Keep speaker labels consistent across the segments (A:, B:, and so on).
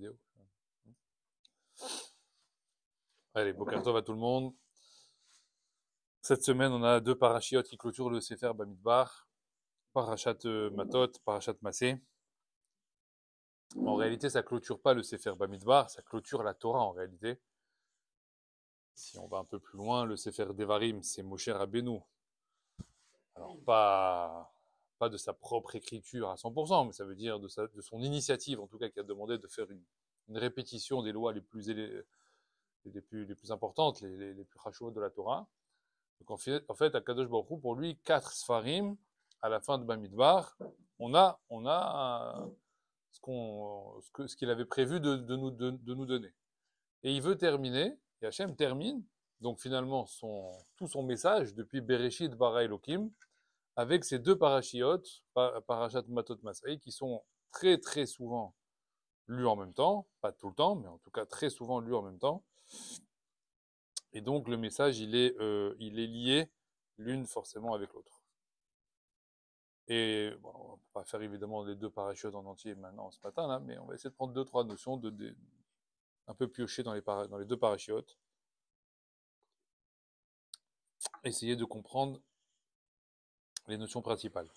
A: vidéo. Allez, Boker Tov à tout le monde. Cette semaine, on a deux parachiotes qui clôturent le Sefer Bamidbar. Parashat Matot, Parashat Massé. En réalité, ça clôture pas le Sefer Bamidbar, ça clôture la Torah en réalité. Si on va un peu plus loin, le Sefer Devarim, c'est Moshe Rabbeinu. Alors, pas de sa propre écriture à 100%, mais ça veut dire de son initiative, en tout cas, qui a demandé de faire une répétition des lois les plus importantes, les plus chachot de la Torah. Donc en fait, à Kadosh Baruch Hu, pour lui, 4 Sfarim, à la fin de Bamidbar, on a ce qu'il avait prévu de nous donner. Et il veut terminer, et Hachem termine, donc finalement, tout son message, depuis Bereshit bara Elokim, avec ces deux parachiotes, Parashat Matot Masai, qui sont très très souvent lus en même temps, pas tout le temps, mais en tout cas très souvent lus en même temps. Et donc le message, il est lié l'une forcément avec l'autre. Et bon, on ne va pas faire évidemment les deux parachiotes en entier maintenant, ce matin, là, mais on va essayer de prendre 2-3 notions, un peu piocher dans les deux parachiotes. Essayer de comprendre les notions principales.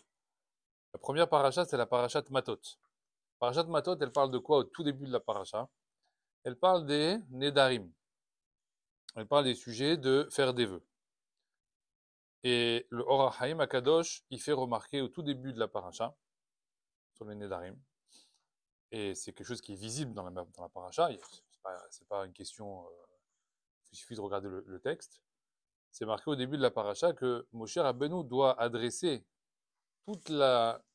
A: La première parachat, c'est la parachat Matot. Parachat Matot, elle parle de quoi au tout début de la parachat? Elle parle des Nedarim. Elle parle des sujets de faire des vœux. Et le Or HaHaim Akadosh, il fait remarquer au tout début de la parasha, sur les Nedarim, et c'est quelque chose qui est visible dans la parasha, c'est pas une question, il suffit de regarder le texte, c'est marqué au début de la parasha que Moshe Rabbeinu doit adresser toute la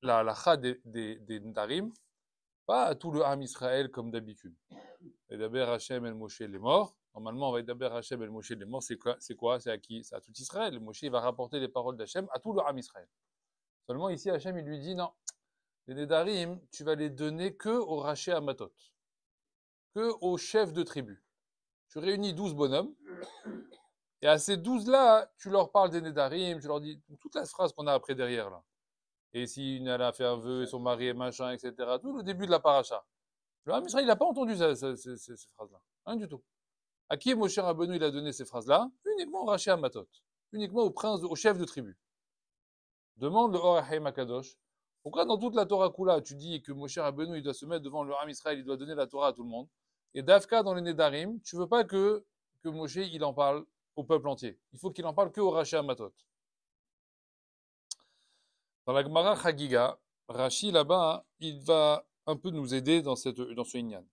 A: halakha des Nedarim, pas à tout le Ham Israël comme d'habitude. Et d'abord Hachem el Moshe les morts. Normalement, on va d'abord Hachem el Moshe les morts. C'est quoi? C'est à qui? C'est à tout Israël. Moshe, il va rapporter les paroles d'Hachem à tout le Ham Israël. Seulement ici, Hachem, il lui dit non. Les Nedarim, tu vas les donner que au Raché Amatot, que aux chefs de tribu. Tu réunis 12 bonhommes. Et à ces 12-là, tu leur parles des Nedarim, tu leur dis toute la phrase qu'on a après derrière là. Et si une elle a fait un vœu et son mari est machin, etc. Tout le début de la paracha. Le Ham Israël, il n'a pas entendu ces phrases-là. Rien du tout. À qui Moshe Rabbeinu il a donné ces phrases-là? Uniquement au Raché Amatot. Uniquement au prince, au chef de tribu. Demande le Or HaHaim Akadosh. Pourquoi dans toute la Torah Kula, tu dis que Moshe Rabbeinu il doit se mettre devant le Ham Israël, il doit donner la Torah à tout le monde? Et Dafka dans les Nedarim, tu veux pas que Moshe il en parle au peuple entier. Il faut qu'il en parle que au Raché Amatot. Dans la Gemara Chagiga, Rashi là-bas, il va un peu nous aider dans ce Inyan.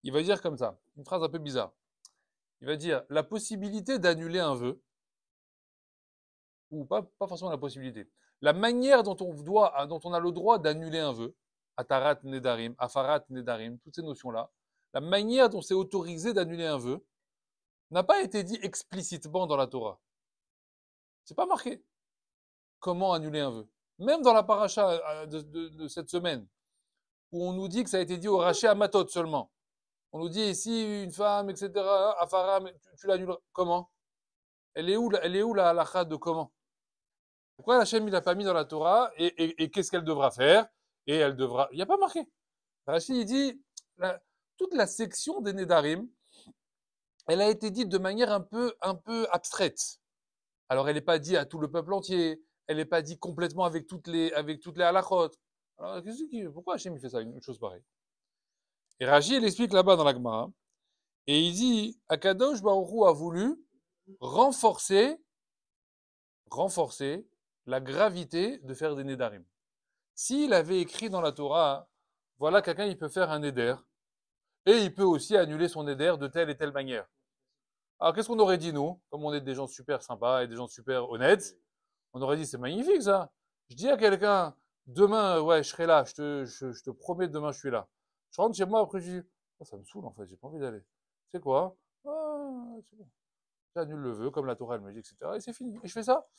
A: Il va dire comme ça, une phrase un peu bizarre. Il va dire la possibilité d'annuler un vœu, ou pas forcément la possibilité, la manière dont on a le droit d'annuler un vœu, Atarat Nedarim, Afarat Nedarim, toutes ces notions-là, la manière dont c'est autorisé d'annuler un vœu, n'a pas été dit explicitement dans la Torah. C'est pas marqué. Comment annuler un vœu? Même dans la paracha de cette semaine, où on nous dit que ça a été dit au Raché Amatot seulement. On nous dit ici, une femme, etc., Afara, tu l'annules. Comment? Elle est où la halakha de comment? Pourquoi Hachem il l'a pas mis dans la Torah et qu'est-ce qu'elle devra faire? Et elle devra. Il n'y a pas marqué. Rachid il dit toute la section des Nedarim, elle a été dite de manière un peu abstraite. Alors elle n'est pas dite à tout le peuple entier. Elle n'est pas dite complètement avec toutes les halakhot. Alors pourquoi Hachem il fait ça, une chose pareille? Et Rachid il explique là-bas dans la Gemara et il dit Akadosh Baruch Hu a voulu renforcer la gravité de faire des Nedarim. S'il avait écrit dans la Torah, voilà, quelqu'un, il peut faire un Neder, et il peut aussi annuler son Neder de telle et telle manière. Alors, qu'est-ce qu'on aurait dit, nous, comme on est des gens super sympas et des gens super honnêtes? On aurait dit, c'est magnifique, ça. Je dis à quelqu'un, demain, ouais, je serai là, je te promets, demain, je suis là. Je rentre chez moi, après, je dis, oh, ça me saoule, en fait, j'ai pas envie d'aller. C'est quoi? C'est bon. J'annule le vœu, comme la Torah, elle me dit, etc. Et c'est fini. Et je fais ça.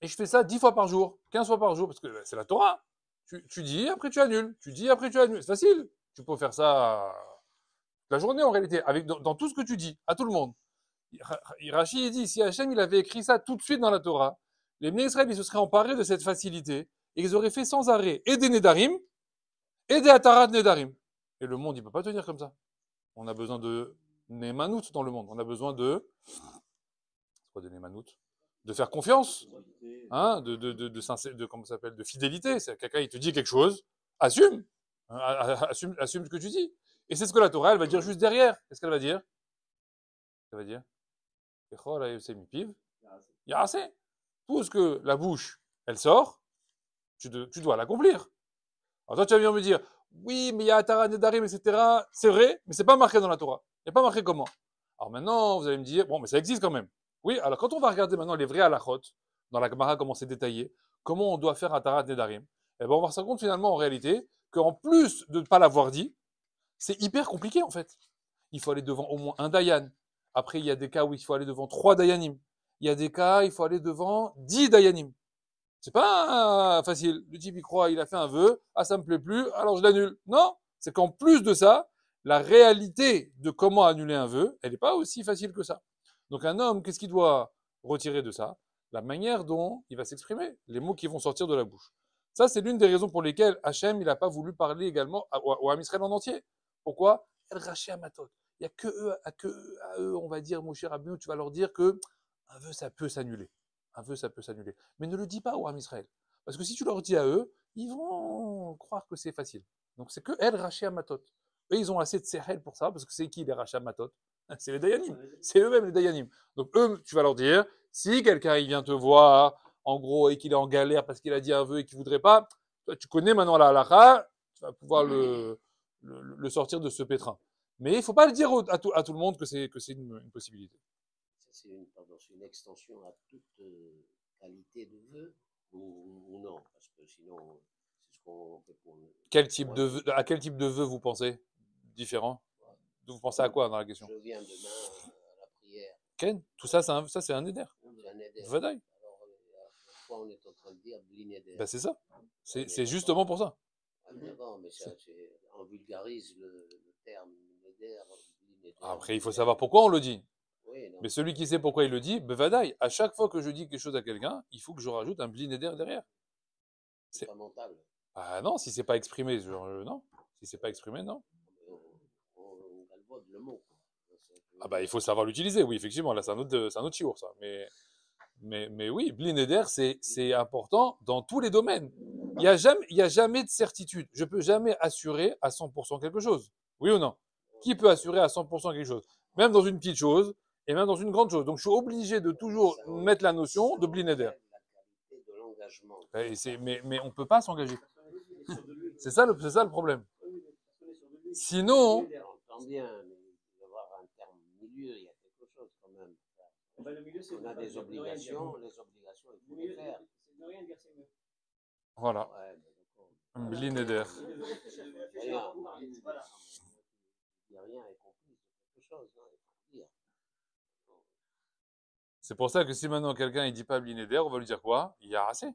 A: Et je fais ça 10 fois par jour, 15 fois par jour, parce que c'est la Torah. Tu dis, après tu annules. Tu dis, après tu annules. C'est facile. Tu peux faire ça la journée en réalité, dans tout ce que tu dis, à tout le monde. Rashi dit, si Hachem il avait écrit ça tout de suite dans la Torah, les Bnei Israël ils se seraient emparés de cette facilité et ils auraient fait sans arrêt et des Nedarim et des Atarat Nedarim. Et le monde, il ne peut pas tenir comme ça. On a besoin de Némanout dans le monde. On a besoin de... C'est quoi de Némanout? De faire confiance, hein, comment ça s'appelle, de fidélité. C'est quelqu'un, il te dit quelque chose, assume, hein, assume ce que tu dis. Et c'est ce que la Torah, elle va dire juste derrière. Qu'est-ce qu'elle va dire? Elle va dire, il y a assez. Tout ce que la bouche, elle sort, tu dois l'accomplir. Alors toi, tu vas venir me dire, oui, mais il y a Atara, Nedarim, etc. C'est vrai, mais c'est pas marqué dans la Torah. Il n'y a pas marqué comment. Alors maintenant, vous allez me dire, bon, mais ça existe quand même. Oui, alors quand on va regarder maintenant les vrais halachot, dans la Gemara, comment c'est détaillé, comment on doit faire Atara, Nedarim, eh ben on va se rendre compte finalement en réalité qu'en plus de ne pas l'avoir dit, c'est hyper compliqué en fait. Il faut aller devant au moins un Dayan. Après, il y a des cas où il faut aller devant 3 Dayanim. Il y a des cas, il faut aller devant 10 Dayanim. C'est pas facile. Le type, il croit, il a fait un vœu, ah, ça me plaît plus, alors je l'annule. Non, c'est qu'en plus de ça, la réalité de comment annuler un vœu, elle n'est pas aussi facile que ça. Donc un homme, qu'est-ce qu'il doit retirer de ça? La manière dont il va s'exprimer, les mots qui vont sortir de la bouche. Ça, c'est l'une des raisons pour lesquelles Hachem, il n'a pas voulu parler également au Ham Israël en entier. Pourquoi? El Raché Amatot. Il n'y a à eux, on va dire, mon cher Abnou, tu vas leur dire que un vœu, ça peut s'annuler. Un vœu, ça peut s'annuler. Mais ne le dis pas au Ham Israël. Parce que si tu leur dis à eux, ils vont croire que c'est facile. Donc c'est que El Raché Amatot. Eux, ils ont assez de Sehel pour ça, parce que c'est qui les Raché Amatot? C'est les Dayanim. C'est eux-mêmes les Dayanim. Donc eux, tu vas leur dire, si quelqu'un il vient te voir, en gros, et qu'il est en galère parce qu'il a dit un vœu et qu'il voudrait pas, toi, tu connais maintenant la halakha, tu vas pouvoir le sortir de ce pétrin. Mais il ne faut pas le dire à tout le monde que c'est une possibilité.
B: C'est une extension à toute qualité de vœu ou non? Parce que sinon, c'est ce qu'on fait pour...
A: À quel type de vœu vous pensez différent? Vous pensez à quoi dans la question?
B: Je viens demain à la prière.
A: Ken, tout ça, c'est un éder.
B: C'est un éder.
A: Vadaï.
B: Alors, pourquoi on est en train de dire blin éder?
A: Ben c'est ça. C'est justement pour ça.
B: Ah, d'accord, mais on vulgarise le terme éder.
A: Après, il faut savoir pourquoi on le dit.
B: Oui,
A: mais celui qui sait pourquoi il le dit, bevadaï. À chaque fois que je dis quelque chose à quelqu'un, il faut que je rajoute un blin éder derrière.
B: C'est pas mental.
A: Ah non, si c'est pas exprimé, non. Si c'est pas exprimé, non.
B: On galvaude le mot.
A: Ah bah il faut savoir l'utiliser, oui, effectivement. Là, c'est un autre chiour, ça. Mais oui, blin éder, c'est important dans tous les domaines. Il y a jamais de certitude. Je peux jamais assurer à 100% quelque chose. Oui ou non? Qui peut assurer à 100% quelque chose? Même dans une petite chose, et même dans une grande chose. Donc, je suis obligé de toujours mettre la notion de blin éder. Mais on ne peut pas s'engager. C'est ça le problème. Sinon...
B: J'entends bien, mais il va y avoir un terme milieu, il y a quelque chose quand même. On a des obligations, les obligations, il faut les faire.
A: Voilà. Blin éder.
B: Rien est complice de quelque chose, il faut dire.
A: C'est pour ça que si maintenant quelqu'un il dit pas blin éder, on va lui dire quoi? Il y a assez.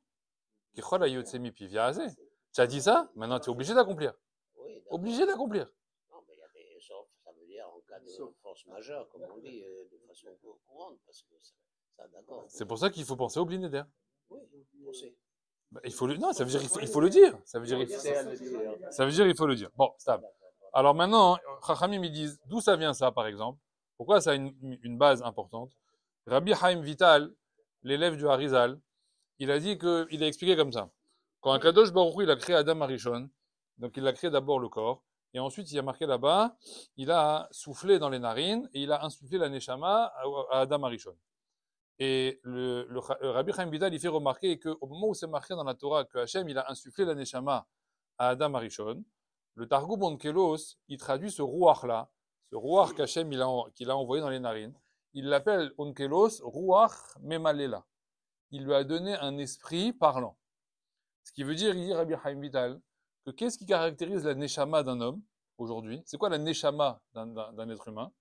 A: Il y a assez. Tu as dit ça, maintenant tu es obligé d'accomplir.
B: Oui,
A: obligé d'accomplir.
B: Non, mais il y a des sauf, ça veut dire en cas de force majeure, comme on dit, de façon courante, parce que ça d'accord.
A: C'est pour ça qu'il faut penser au blin éder.
B: Oui, penser.
A: Bah, non, ça veut dire il faut le dire. Ça veut dire il faut le dire. Bon, stable. Alors maintenant, Chachamim ils disent d'où ça vient ça, par exemple. Pourquoi ça a une base importante? Rabbi Haim Vital, l'élève du Harizal, il a expliqué comme ça. Quand un Kadosh Baruch Hu, il a créé Adam Arishon, donc il a créé d'abord le corps, et ensuite il a marqué là-bas, il a soufflé dans les narines, et il a insufflé la Neshama à Adam Arishon. Et le Rabbi Chaim Vital, il fait remarquer qu'au moment où c'est marqué dans la Torah que Hachem, il a insufflé la Neshama à Adam Arishon, le Targum Onkelos, il traduit ce Ruach-là, ce Ruach qu'Hachem qu'il a envoyé dans les narines, il l'appelle Onkelos Ruach Memalela. Il lui a donné un esprit parlant. Ce qui veut dire, il dit Rabbi Chaim Vital, que qu'est-ce qui caractérise la Neshama d'un homme aujourd'hui? C'est quoi la Neshama d'un être humain?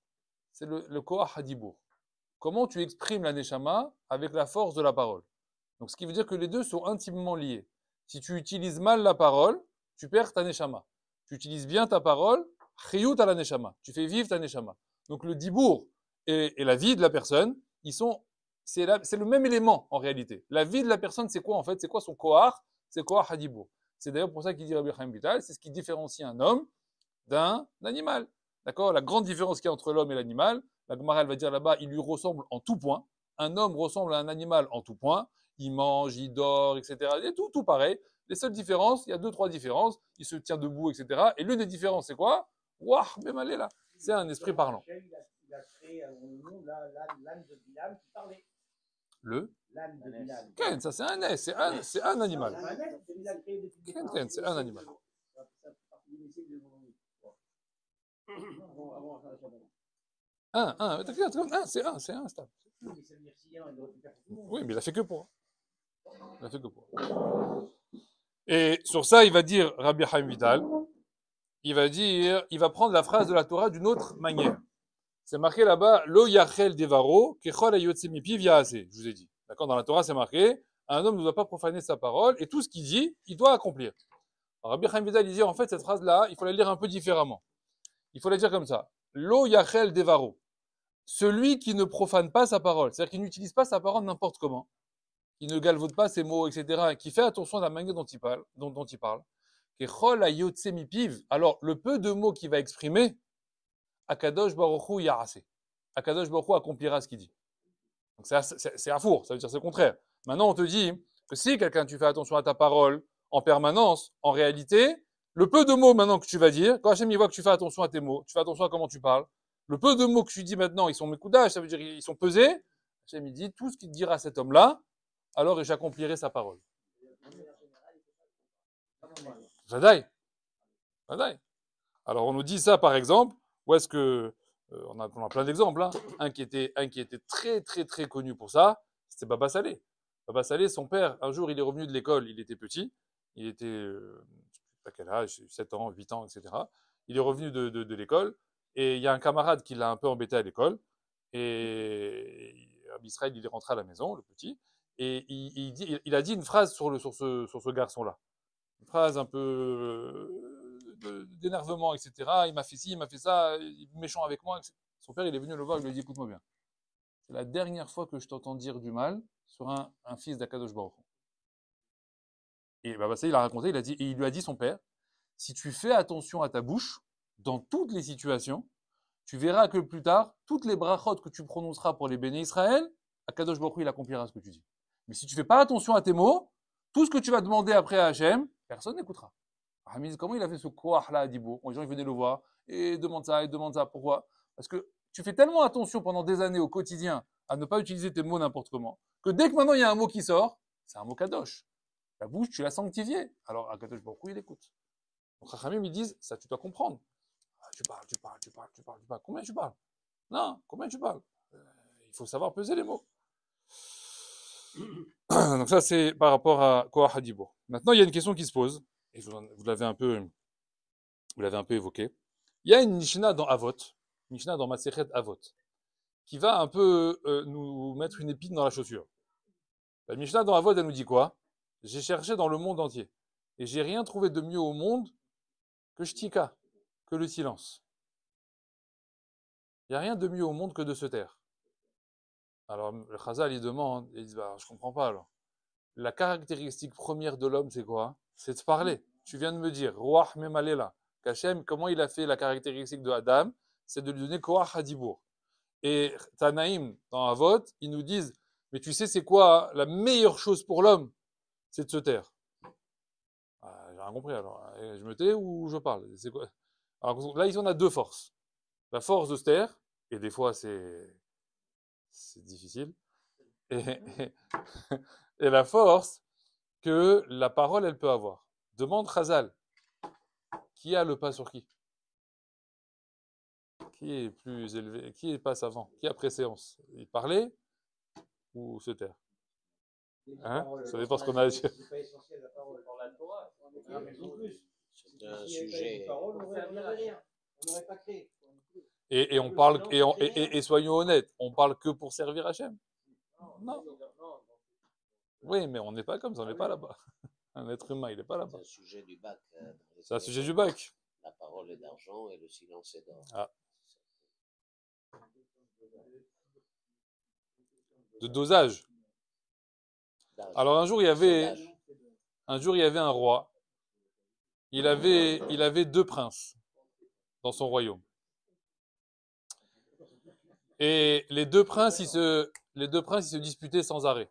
A: C'est le Koach Hadibur. Comment tu exprimes la Neshama avec la force de la parole. Donc, ce qui veut dire que les deux sont intimement liés. Si tu utilises mal la parole, tu perds ta Neshama. Tu utilises bien ta parole, chiyut à la Neshama. Tu fais vivre ta Neshama. Donc, le dibour et la vie de la personne, c'est le même élément en réalité. La vie de la personne, c'est quoi en fait? C'est quoi son koach? C'est koach hadibour. C'est d'ailleurs pour ça qu'il dit Rabbi Chaim Vital, c'est ce qui différencie un homme d'un animal. D'accord? La grande différence qu'il y a entre l'homme et l'animal, la Gemara, elle va dire là-bas, il lui ressemble en tout point. Un homme ressemble à un animal en tout point. Il mange, il dort, etc. Et tout pareil. Les seules différences, il y a deux, trois différences. Il se tient debout, etc. Et l'une des différences, c'est quoi? Ouah, même allez là. C'est un esprit parlant.
C: Il a créé un nom, l'âne de Bilam qui parlait.
A: Le
C: L'âne de Bilam.
A: Ken, ça c'est un nez, c'est un animal.
C: Ken,
A: c'est un animal. C'est un stable. Oui, mais il a fait que pour. Il a fait que pour. Et sur ça, il va dire Rabbi Chaim Vital, il va prendre la phrase de la Torah d'une autre manière. C'est marqué là-bas, Lo yachel devaro, kechol ayotse mipiv yaase. Je vous ai dit. D'accord, dans la Torah, c'est marqué, un homme ne doit pas profaner sa parole, et tout ce qu'il dit, il doit accomplir. Alors, Rabbi Chaim Vital, il dit, en fait, cette phrase-là, il faut la lire un peu différemment. Il faut la dire comme ça. Lo yachel devaro. Celui qui ne profane pas sa parole, c'est-à-dire qui n'utilise pas sa parole n'importe comment, qui ne galvaude pas ses mots, etc., qui fait attention à la manière dont il parle, kechol ayotse mipiv. Alors, le peu de mots qu'il va exprimer, Akadosh Baruch Hu Yarase. Akadosh Baruch Hu accomplira ce qu'il dit. Donc c'est un four, ça veut dire c'est le contraire. Maintenant, on te dit que si quelqu'un, tu fais attention à ta parole en permanence, en réalité, le peu de mots maintenant que tu vas dire, quand Hachem il voit que tu fais attention à tes mots, tu fais attention à comment tu parles, le peu de mots que tu dis maintenant, ils sont mekoudash, ça veut dire ils sont pesés, Hachem il dit tout ce qu'il dira à cet homme-là, alors j'accomplirai sa parole. Vadaï. Vadaï. Alors on nous dit ça par exemple, où est-ce que on a plein d'exemples, hein. Un qui était très très très connu pour ça, c'était Baba Salé. Baba Salé, son père, un jour il est revenu de l'école, il était petit, il était je sais pas quel âge, 7 ans, 8 ans, etc. Il est revenu de l'école et il y a un camarade qui l'a un peu embêté à l'école et Israël il est rentré à la maison, le petit, et il a dit une phrase sur ce garçon-là, une phrase un peu d'énervement, etc. Il m'a fait ci, il m'a fait ça, il est méchant avec moi. Son père, il est venu le voir, il lui a dit, écoute-moi bien. C'est la dernière fois que je t'entends dire du mal sur un fils d'Akadosh Baruch Hu. Et bah, ça, il a raconté, il lui a dit son père, si tu fais attention à ta bouche, dans toutes les situations, tu verras que plus tard, toutes les brachot que tu prononceras pour les béné Israël, Akadosh Baruch Hu, il accomplira ce que tu dis. Mais si tu fais pas attention à tes mots, tout ce que tu vas demander après à Hachem, personne n'écoutera. Comment il a fait ce koach-là à Dibourg? Les gens ils venaient le voir et demande ça, Pourquoi? Parce que tu fais tellement attention pendant des années au quotidien à ne pas utiliser tes mots n'importe comment, que dès que maintenant il y a un mot qui sort, c'est un mot kadosh. La bouche, tu l'as sanctifiée. Alors, à Kadosh Baruch Hu, il écoute. Donc, Chachamim, ils disent, ça, tu dois comprendre. Tu parles. Combien tu parles? Non, combien tu parles? Il faut savoir peser les mots. Donc ça, c'est par rapport à Koach Hadibour. Maintenant, il y a une question qui se pose, et vous l'avez un peu évoqué. Il y a une Mishnah dans Avot, Mishnah dans Masechet Avot, qui va un peu nous mettre une épine dans la chaussure. La Mishnah dans Avot, elle nous dit quoi? J'ai cherché dans le monde entier, et j'ai rien trouvé de mieux au monde que Shtika, que le silence. Il n'y a rien de mieux au monde que de se taire. Alors, le Chazal, il demande, il dit, bah, je comprends pas alors. La caractéristique première de l'homme, c'est quoi? C'est de parler. Tu viens de me dire, Roach Memalela, qu'Hachem, comment il a fait la caractéristique de Adam? C'est de lui donner Koach Hadibour. Et Tanaïm, dans Avot, ils nous disent, mais tu sais, c'est quoi la meilleure chose pour l'homme? C'est de se taire. Ah, j'ai rien compris alors. Je me tais ou je parle? C'est quoi? Alors là, on a deux forces. La force de se taire, et des fois c'est difficile, et la force que la parole, elle peut avoir. Demande Chazal, qui a le pas sur qui? Qui est plus élevé? Qui passe avant? Qui a préséance? Y parler ou se taire? Hein? Ça dépend ce qu'on a à dire.
C: C'est pas essentiel la parole dans la Torah.
B: C'est un sujet.
C: On n'aurait pas créé.
A: Et on parle, et soyons honnêtes, on parle que pour servir Hachem? Non. Oui, mais on n'est pas comme ça, on n'est pas là-bas. Un être humain, il n'est pas là-bas.
B: C'est un sujet du bac.
A: C'est un sujet du bac.
B: La parole est d'argent et le silence est d'or.
A: Ah. De dosage. Alors un jour, il y avait un roi. Il avait deux princes. dans son royaume. Et les deux princes, ils se disputaient sans arrêt.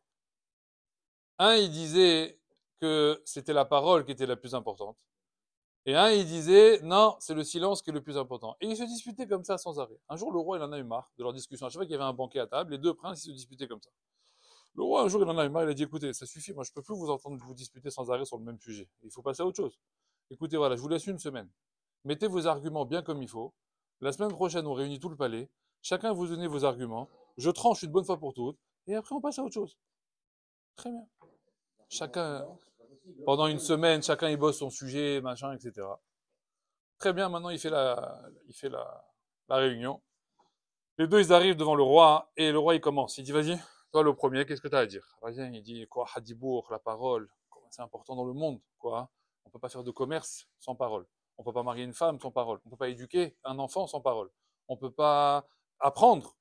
A: Un, il disait que c'était la parole qui était la plus importante. Et un, il disait, non, c'est le silence qui est le plus important. Et ils se disputaient comme ça sans arrêt. Un jour, le roi, il en a eu marre de leur discussion. À chaque fois qu'il y avait un banquet à table, les deux princes, ils se disputaient comme ça. Le roi, un jour, il en a eu marre, il a dit, écoutez, ça suffit, moi, je peux plus vous entendre vous disputer sans arrêt sur le même sujet. Il faut passer à autre chose. Écoutez, voilà, je vous laisse une semaine. Mettez vos arguments bien comme il faut. La semaine prochaine, on réunit tout le palais. Chacun vous donnez vos arguments. Je tranche une bonne fois pour toutes. Et après, on passe à autre chose. Très bien. Chacun, pendant une semaine, chacun il bosse son sujet, machin, etc. Très bien, maintenant il fait la réunion. Les deux, ils arrivent devant le roi, et le roi, il commence. Il dit, vas-y, toi le premier, qu'est-ce que tu as à dire? Vas-y, il dit, quoi, Hadibour, la parole, c'est important dans le monde, quoi. On ne peut pas faire de commerce sans parole. On ne peut pas marier une femme sans parole. On ne peut pas éduquer un enfant sans parole. On ne peut pas apprendre,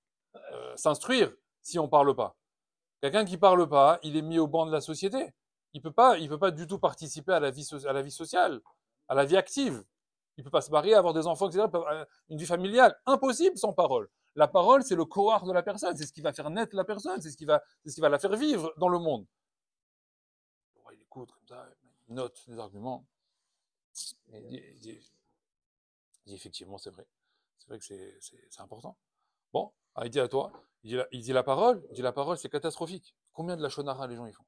A: s'instruire si on ne parle pas. Quelqu'un qui ne parle pas, il est mis au banc de la société. Il peut pas du tout participer à la vie sociale, à la vie active. Il peut pas se marier, avoir des enfants, etc. Une vie familiale, impossible sans parole. La parole, c'est le cohort de la personne, c'est ce qui va faire naître la personne, c'est ce qui va la faire vivre dans le monde. Il écoute comme ça, il note les arguments. Et il dit effectivement, c'est vrai. C'est vrai que c'est important. Bon, il dit à toi, il dit la parole, c'est catastrophique. Combien de la shonara les gens y font?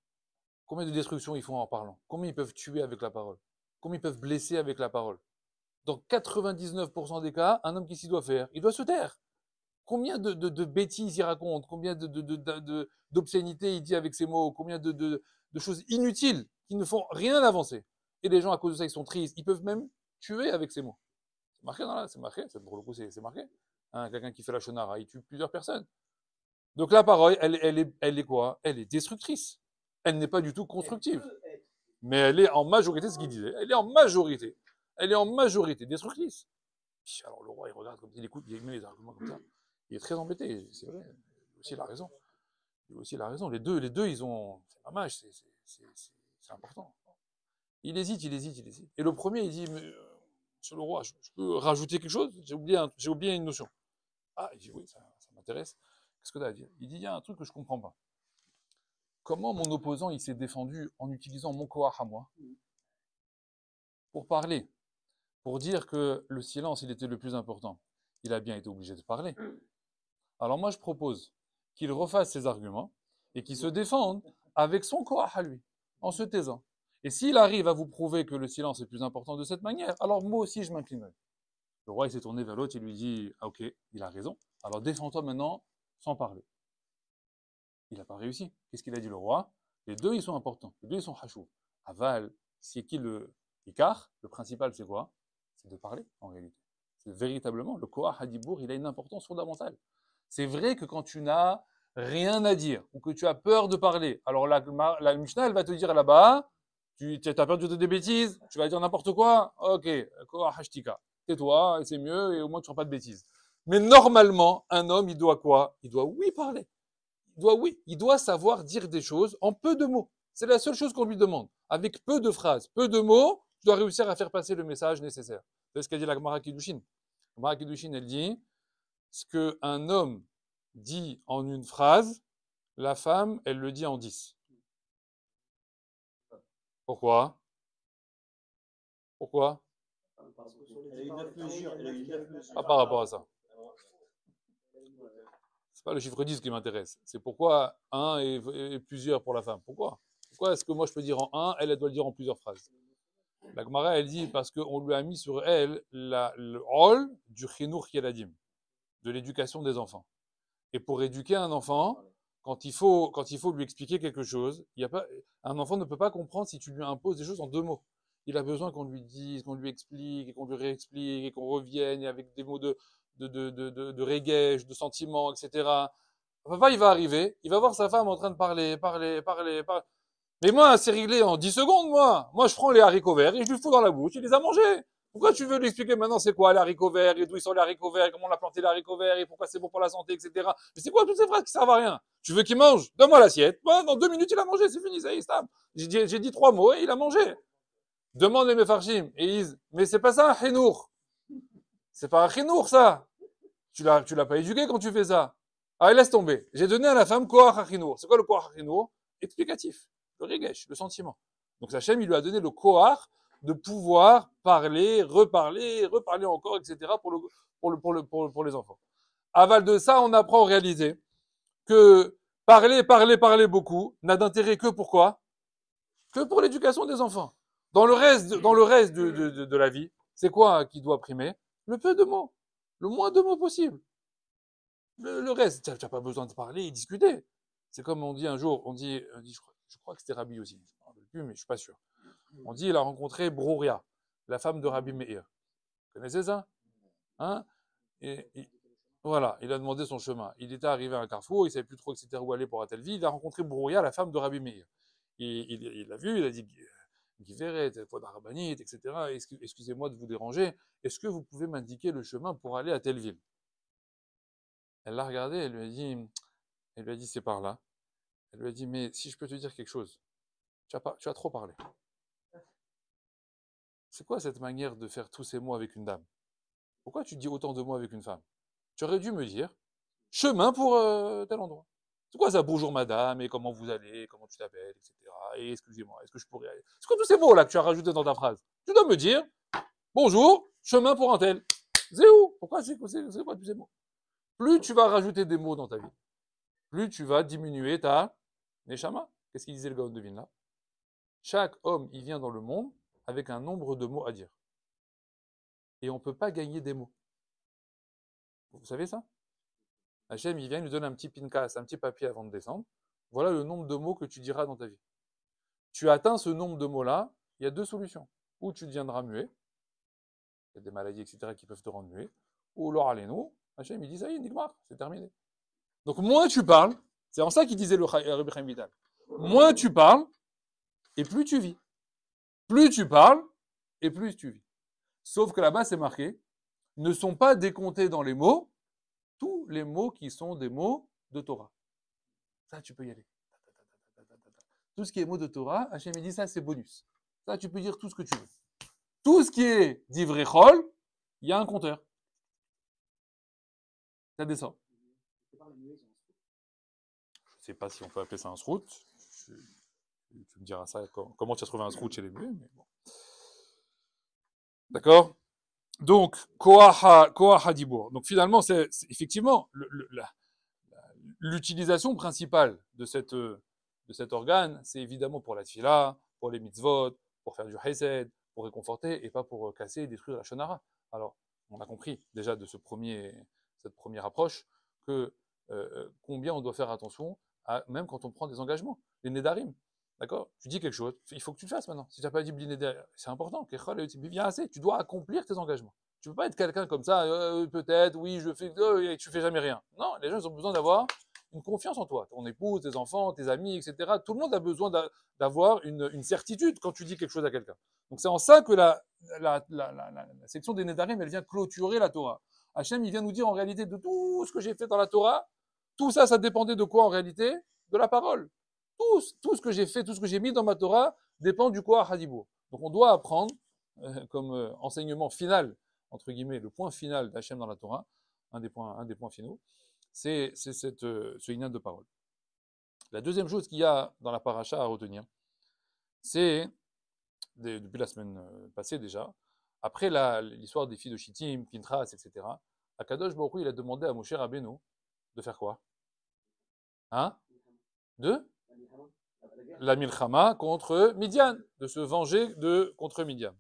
A: Combien de destructions ils font en parlant? Combien ils peuvent tuer avec la parole? Combien ils peuvent blesser avec la parole? Dans 99% des cas, un homme, qu'est-ce qu'il doit faire? Il doit se taire. Combien de bêtises il raconte? Combien d'obscénités il dit avec ses mots? Combien de choses inutiles qui ne font rien avancer? Et les gens, à cause de ça, ils sont tristes. Ils peuvent même tuer avec ses mots. C'est marqué dans là, c'est marqué. Pour le coup, c'est marqué. Hein, quelqu'un qui fait la shonara, il tue plusieurs personnes. Donc la parole, elle est quoi? Elle est destructrice. Elle n'est pas du tout constructive. Mais elle est en majorité, ce qu'il disait. Elle est en majorité. Elle est en majorité destructrice. Alors le roi, il regarde comme il écoute, il met les arguments comme ça. Il est très embêté. C'est vrai. Il aussi a raison. Il aussi a raison. Les deux, ils ont. C'est dommage. C'est important. Il hésite. Et le premier, il dit, monsieur le roi, je peux rajouter quelque chose? J'ai oublié une notion. Ah, il dit, oui, ça m'intéresse. Qu'est-ce que tu as à dire? Il dit, il y a un truc que je ne comprends pas. Comment mon opposant il s'est défendu en utilisant mon koach à moi pour parler, pour dire que le silence il était le plus important. Il a bien été obligé de parler. Alors moi je propose qu'il refasse ses arguments et qu'il se défende avec son koach à lui, en se taisant. Et s'il arrive à vous prouver que le silence est plus important de cette manière, alors moi aussi je m'inclinerai. Le roi il s'est tourné vers l'autre, il lui dit ah, ok, il a raison. Alors défends-toi maintenant sans parler. Il n'a pas réussi. Qu'est-ce qu'il a dit le roi? Les deux, ils sont importants. Les deux, ils sont hachou. Aval, c'est qui le Icar? Le principal, c'est quoi? C'est de parler, en réalité. C'est véritablement, le Koach Hadibour, il a une importance fondamentale. C'est vrai que quand tu n'as rien à dire, ou que tu as peur de parler, alors la Mishnah, elle va te dire là-bas, tu as peur de dire des bêtises, tu vas dire n'importe quoi, ok, Koach Hashtika. Tais-toi, et c'est mieux, et au moins tu ne feras pas de bêtises. Mais normalement, un homme, il doit quoi? Il doit, oui, parler. Il doit savoir dire des choses en peu de mots. C'est la seule chose qu'on lui demande. Avec peu de phrases, peu de mots, tu dois réussir à faire passer le message nécessaire. C'est ce qu'a dit la Gemara Kiddushin. La Gemara Kiddushin, elle dit ce qu'un homme dit en une phrase, la femme, elle le dit en 10. Pourquoi? Pas par rapport à ça. C'est pas le chiffre 10 qui m'intéresse. C'est pourquoi un et plusieurs pour la femme. Pourquoi est-ce que moi je peux dire en un, elle doit le dire en plusieurs phrases? La Gemara, elle dit parce qu'on lui a mis sur elle le rôle du chinour yeladim, de l'éducation des enfants. Et pour éduquer un enfant, quand il faut lui expliquer quelque chose, un enfant ne peut pas comprendre si tu lui imposes des choses en 2 mots. Il a besoin qu'on lui dise, qu'on lui explique, et qu'on lui réexplique, et qu'on revienne avec des mots de régège, de sentiments, etc. Papa, il va arriver, il va voir sa femme en train de parler. Mais moi, c'est réglé en 10 secondes, moi. Moi, je prends les haricots verts et je lui fous dans la bouche, il les a mangés. Pourquoi tu veux lui expliquer maintenant c'est quoi les haricots verts, et d'où ils sont les haricots verts, et comment on a planté les haricots verts, et pourquoi c'est bon pour la santé, etc. Mais c'est quoi toutes ces phrases qui servent à rien? Tu veux qu'il mange? Donne-moi l'assiette. Bon, dans 2 minutes, il a mangé, c'est fini, ça y est, stable. J'ai dit 3 mots et il a mangé. Demande les mefarshim et ils disent, mais c'est pas ça un chinour. C'est pas un chinour, ça. Tu l'as pas éduqué quand tu fais ça. Allez, laisse tomber. J'ai donné à la femme koach hachinour. C'est quoi le koach hachinour? Explicatif. Le regesh, le sentiment. Donc Hachem, il lui a donné le koach de pouvoir parler, reparler encore, etc. pour les enfants. Aval de ça, on apprend à réaliser que parler beaucoup n'a d'intérêt que pour quoi? Que pour l'éducation des enfants. Dans le reste de la vie, c'est quoi qui doit primer? Le peu de mots. Le moins de mots possible. Le reste, tu n'as pas besoin de parler et discuter. C'est comme on dit un jour, je crois que c'était Rabbi aussi, je ne me rappelle plus, mais je suis pas sûr. On dit, il a rencontré Brouria, la femme de Rabbi Meir. Vous connaissez ça? Hein? Voilà, il a demandé son chemin. Il était arrivé à un carrefour, il ne savait plus trop, etc., où aller pour à telle ville. Il a rencontré Brouria, la femme de Rabbi Meir. Il l'a vu, il a dit, Giveret, Rabanit, etc., excusez-moi de vous déranger, est-ce que vous pouvez m'indiquer le chemin pour aller à telle ville? Elle l'a regardé, elle lui a dit, c'est par là. Elle lui a dit, mais si je peux te dire quelque chose, tu as trop parlé. C'est quoi cette manière de faire tous ces mots avec une dame? Pourquoi tu dis autant de mots avec une femme? Tu aurais dû me dire, chemin pour tel endroit. C'est quoi ça, bonjour madame, et comment vous allez, comment tu t'appelles, etc. Et excusez-moi, est-ce que je pourrais aller? C'est quoi tous ces mots là que tu as rajoutés dans ta phrase? Tu dois me dire, bonjour, chemin pour un tel. C'est où? Pourquoi c'est quoi tous ces mots? Plus tu vas rajouter des mots dans ta vie, plus tu vas diminuer ta neshama. Qu'est-ce qu'il disait le Gaon de Vilna? Chaque homme, il vient dans le monde avec un nombre de mots à dire. Et on ne peut pas gagner des mots. Vous savez ça? Hachem, il vient, il nous donne un petit pinkas, un petit papier avant de descendre. Voilà le nombre de mots que tu diras dans ta vie. Tu atteins ce nombre de mots-là, il y a deux solutions. Ou tu deviendras muet, il y a des maladies, etc., qui peuvent te rendre muet, ou l'or aleno, Hachem, il dit ça y est, Nigmar, c'est terminé. Donc moins tu parles, c'est en ça qu'il disait le Rabbi Chaim Vital, moins tu parles, et plus tu vis. Plus tu parles, et plus tu vis. Sauf que là-bas, c'est marqué, ne sont pas décomptés dans les mots, tous les mots qui sont des mots de Torah. Ça, tu peux y aller. Tout ce qui est mots de Torah, Hachem dit ça, c'est bonus. Ça, tu peux dire tout ce que tu veux. Tout ce qui est d'ivrei chol, il y a un compteur. Ça descend. Je ne sais pas si on peut appeler ça un srout. Tu me diras ça, comment tu as trouvé un srout chez les muets, mais bon. D'accord? Donc, Koach Hadibour. Donc finalement, c'est effectivement l'utilisation principale de cet organe, c'est évidemment pour la tfila, pour les mitzvot, pour faire du hesed, pour réconforter, et pas pour casser et détruire la shonara. Alors, on a compris déjà de cette première approche que combien on doit faire attention, même quand on prend des engagements. Les nedarim, d'accord? Tu dis quelque chose, il faut que tu le fasses maintenant. Si tu n'as pas dit bli c'est important. Bien assez, tu dois accomplir tes engagements. Tu ne peux pas être quelqu'un comme ça, peut-être, oui, je fais, et tu fais jamais rien. Non, les gens ils ont besoin d'avoir une confiance en toi. Ton épouse, tes enfants, tes amis, etc. Tout le monde a besoin d'avoir une certitude quand tu dis quelque chose à quelqu'un. Donc c'est en ça que la section des Nedarim, elle vient clôturer la Torah. Hachem, il vient nous dire en réalité de tout ce que j'ai fait dans la Torah, tout ça, ça dépendait de quoi en réalité? De la parole. Tout ce que j'ai fait, tout ce que j'ai mis dans ma Torah dépend du Koach Hadibour. Donc on doit apprendre comme enseignement final, entre guillemets, le point final d'Hachem dans la Torah, un des points finaux, c'est ce inyan de parole. La deuxième chose qu'il y a dans la paracha à retenir, c'est, depuis la semaine passée déjà, après l'histoire des filles de Shittim, Pintras, etc., Akadosh Baruch Hu, il a demandé à Moshe Rabbeinu de faire quoi? Hein? De la milchama contre Midian, de se venger contre Midian.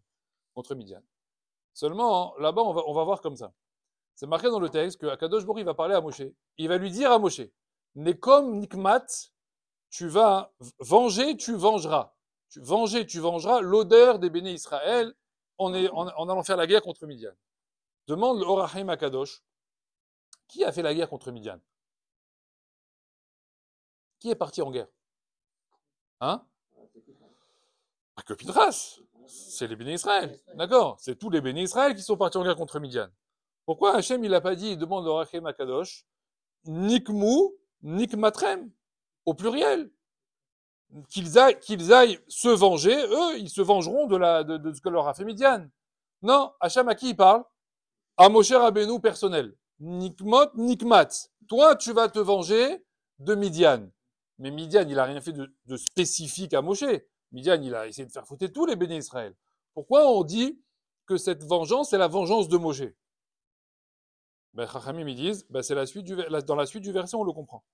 A: Seulement, là-bas, on va voir comme ça. C'est marqué dans le texte que Akadosh Baruch Hu va parler à Moshe. Il va lui dire à Moshe, Nekom Nikmat, tu vas venger, tu vengeras. Tu vengeras l'odeur des béné Israël en allant faire la guerre contre Midian. Demande le Orachaim Akadosh, qui a fait la guerre contre Midian? Qui est parti en guerre? Hein? Pas que Pintras, c'est les béné Israël. D'accord? C'est tous les béné Israël qui sont partis en guerre contre Midian. Pourquoi Hachem, il n'a pas dit, il demande au Rachem Akadosh, Nikmu, Nikmatrem, au pluriel. Qu'ils aillent se venger, eux, ils se vengeront de ce que leur a fait Midian. Non, Hachem, à qui il parle? à Moshe Rabbeinu personnel. Nikmot, nikmat. Toi, tu vas te venger de Midian. Mais Midian, il n'a rien fait de spécifique à Moshe. Midian, il a essayé de faire foutre tous les bénis Israël. Pourquoi on dit que cette vengeance est la vengeance de Moshe? Ben, Chachamim, ils disent, ben, c'est dans la suite du verset, on le comprend.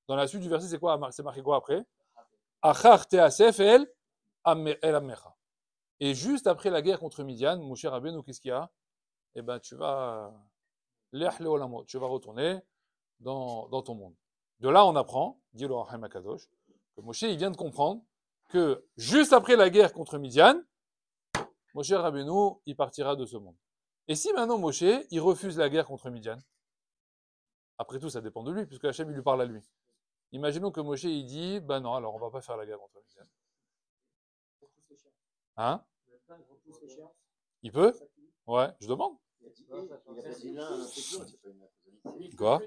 A: Dans la suite du verset, c'est quoi? C'est marqué quoi après? Achar teasef el amecha. Et juste après la guerre contre Midian, Moshe Rabbeinu, qu'est-ce qu'il y a? Eh ben, tu vas retourner dans ton monde. De là, on apprend, dit le Rahim Akadosh, que Moshe, il vient de comprendre que juste après la guerre contre Midian, Moshe Rabbeinu, il partira de ce monde. Et si maintenant Moshe, il refuse la guerre contre Midian, après tout, ça dépend de lui, puisque Hachem, il lui parle à lui. Imaginons que Moshe, il dit, ben non, alors on va pas faire la guerre contre Midian. Hein? Il peut? Ouais, je demande. Quoi?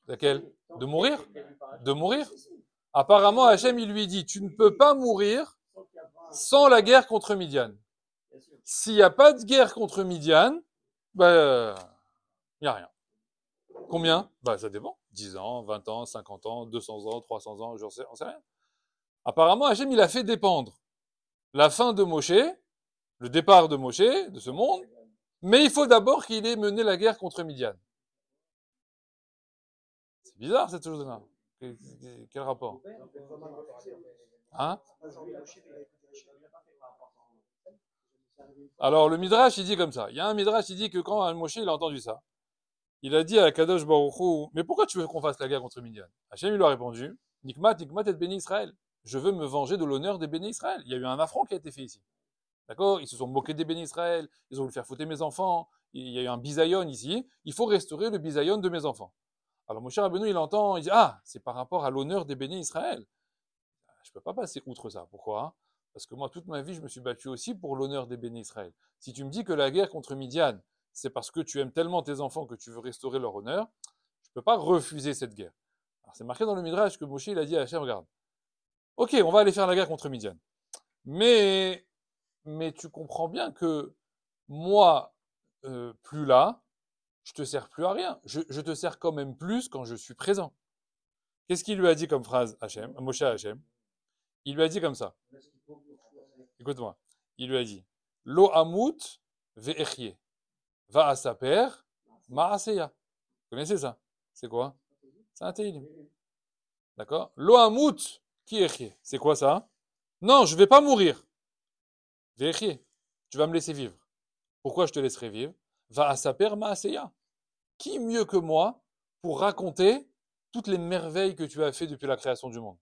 A: Laquelle? De mourir? De mourir? Apparemment, Hachem, il lui dit, tu ne peux pas mourir sans la guerre contre Midian. S'il n'y a pas de guerre contre Midian, ben, il n'y a rien. Combien? Ben, ça dépend. 10 ans, 20 ans, 50 ans, 200 ans, 300 ans, j'en sais rien. Apparemment, Hachem, il a fait dépendre la fin de Moshe, le départ de Moshe, de ce monde, mais il faut d'abord qu'il ait mené la guerre contre Midian. C'est bizarre cette chose-là. Quel rapport? Hein? Alors le Midrash, il dit comme ça. Il y a un Midrash, il dit que quand Moshe, il a entendu ça, il a dit à Kadosh Baruch Hu, mais pourquoi tu veux qu'on fasse la guerre contre Midian? Hachem, il lui a répondu, Nikmat, Nikmat et Béni Israël. Je veux me venger de l'honneur des Béni Israël. Il y a eu un affront qui a été fait ici. D'accord? Ils se sont moqués des Béni Israël, ils ont voulu faire foutre mes enfants, il y a eu un bisayon ici, il faut restaurer le bisayon de mes enfants. Alors Moshe Rabbeinu, il entend, il dit, ah, c'est par rapport à l'honneur des Béni Israël. Je ne peux pas passer outre ça. Pourquoi? Parce que moi, toute ma vie, je me suis battu aussi pour l'honneur des Béni Israël. Si tu me dis que la guerre contre Midian, c'est parce que tu aimes tellement tes enfants que tu veux restaurer leur honneur, je ne peux pas refuser cette guerre. Alors c'est marqué dans le Midrash que Moshe, il a dit à Hachem, regarde, ok, on va aller faire la guerre contre Midian. Mais tu comprends bien que moi, plus là, je te sers plus à rien. Je te sers quand même plus quand je suis présent. Qu'est-ce qu'il lui a dit comme phrase, Moshe à Hachem? Il lui a dit comme ça. Écoute-moi. Il lui a dit, Lo amut ve'echye, va à sa père, ma'aseya. Vous connaissez ça? C'est quoi? C'est un Teilim. D'accord? Lo amut ki echye. C'est quoi ça? Non, je vais pas mourir. Ve'echye. Tu vas me laisser vivre. Pourquoi je te laisserai vivre? Va à sa père, ma'aseya. Qui mieux que moi pour raconter toutes les merveilles que tu as fait depuis la création du monde?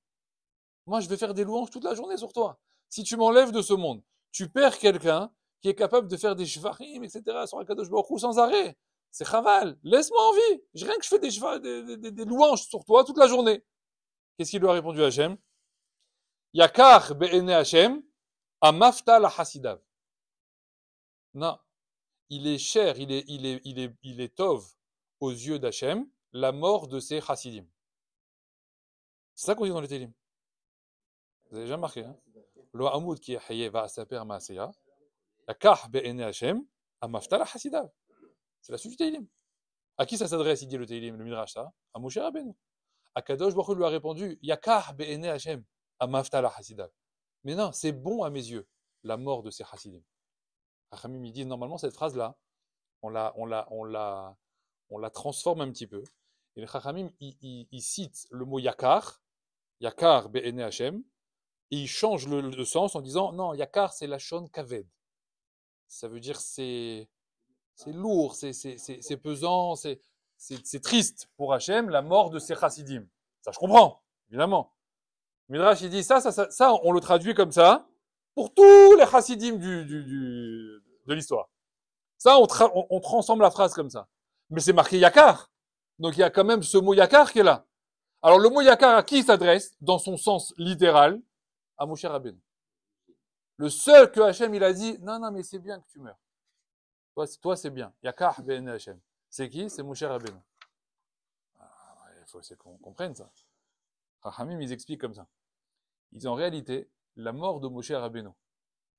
A: Moi, je vais faire des louanges toute la journée sur toi. Si tu m'enlèves de ce monde, tu perds quelqu'un qui est capable de faire des shvarim, etc., sur Akadosh Baruch Hu sans arrêt. C'est chaval. Laisse-moi en vie. Rien que je fais des louanges sur toi toute la journée. Qu'est-ce qu'il lui a répondu à Hachem? Yakar be'ene Hachem, amafta la hasidav. Non. Il est cher, il est tov aux yeux d'Hachem, la mort de ses chassidim. C'est ça qu'on dit dans les Télim. Vous avez déjà marqué, hein? Lo amoud qui est hayé va saper maaseya. La kah be'ene Hachem, amafta la hasidav. C'est la suite du Télim. À qui ça s'adresse, il dit le Télim, le Midrash, ça? À Moshe Rabbeinu. À Kadosh Baruch Hu lui a répondu, Yakah be'ene Hachem, amafta la hasidav. Mais non, c'est bon à mes yeux, la mort de ces chassidim. Rachamim, il dit, normalement, cette phrase-là, on la transforme un petit peu. Et le Chachamim, il cite le mot Yakar, Yakar be'ene Hachem, et il change le sens en disant, non, Yakar, c'est la shon kaved. Ça veut dire c'est lourd, c'est pesant, c'est triste pour Hachem, la mort de ses chassidim. Ça, je comprends, évidemment. Midrash, il dit ça, on le traduit comme ça, pour tous les chassidim de l'histoire. Ça, on transforme la phrase comme ça. Mais c'est marqué Yakar. Donc il y a quand même ce mot Yakar qui est là. Alors le mot Yakar, à qui il s'adresse? Dans son sens littéral, à Moshe Rabbeinu. Le seul que Hachem, il a dit, non, mais c'est bien que tu meurs. Toi c'est bien. Yakar ben Hachem. C'est qui? C'est Moshe Rabbeinu. Il faut qu'on comprenne ça. Chachamim, ils expliquent comme ça. Ils disent en réalité, la mort de Moshe Rabbeinu,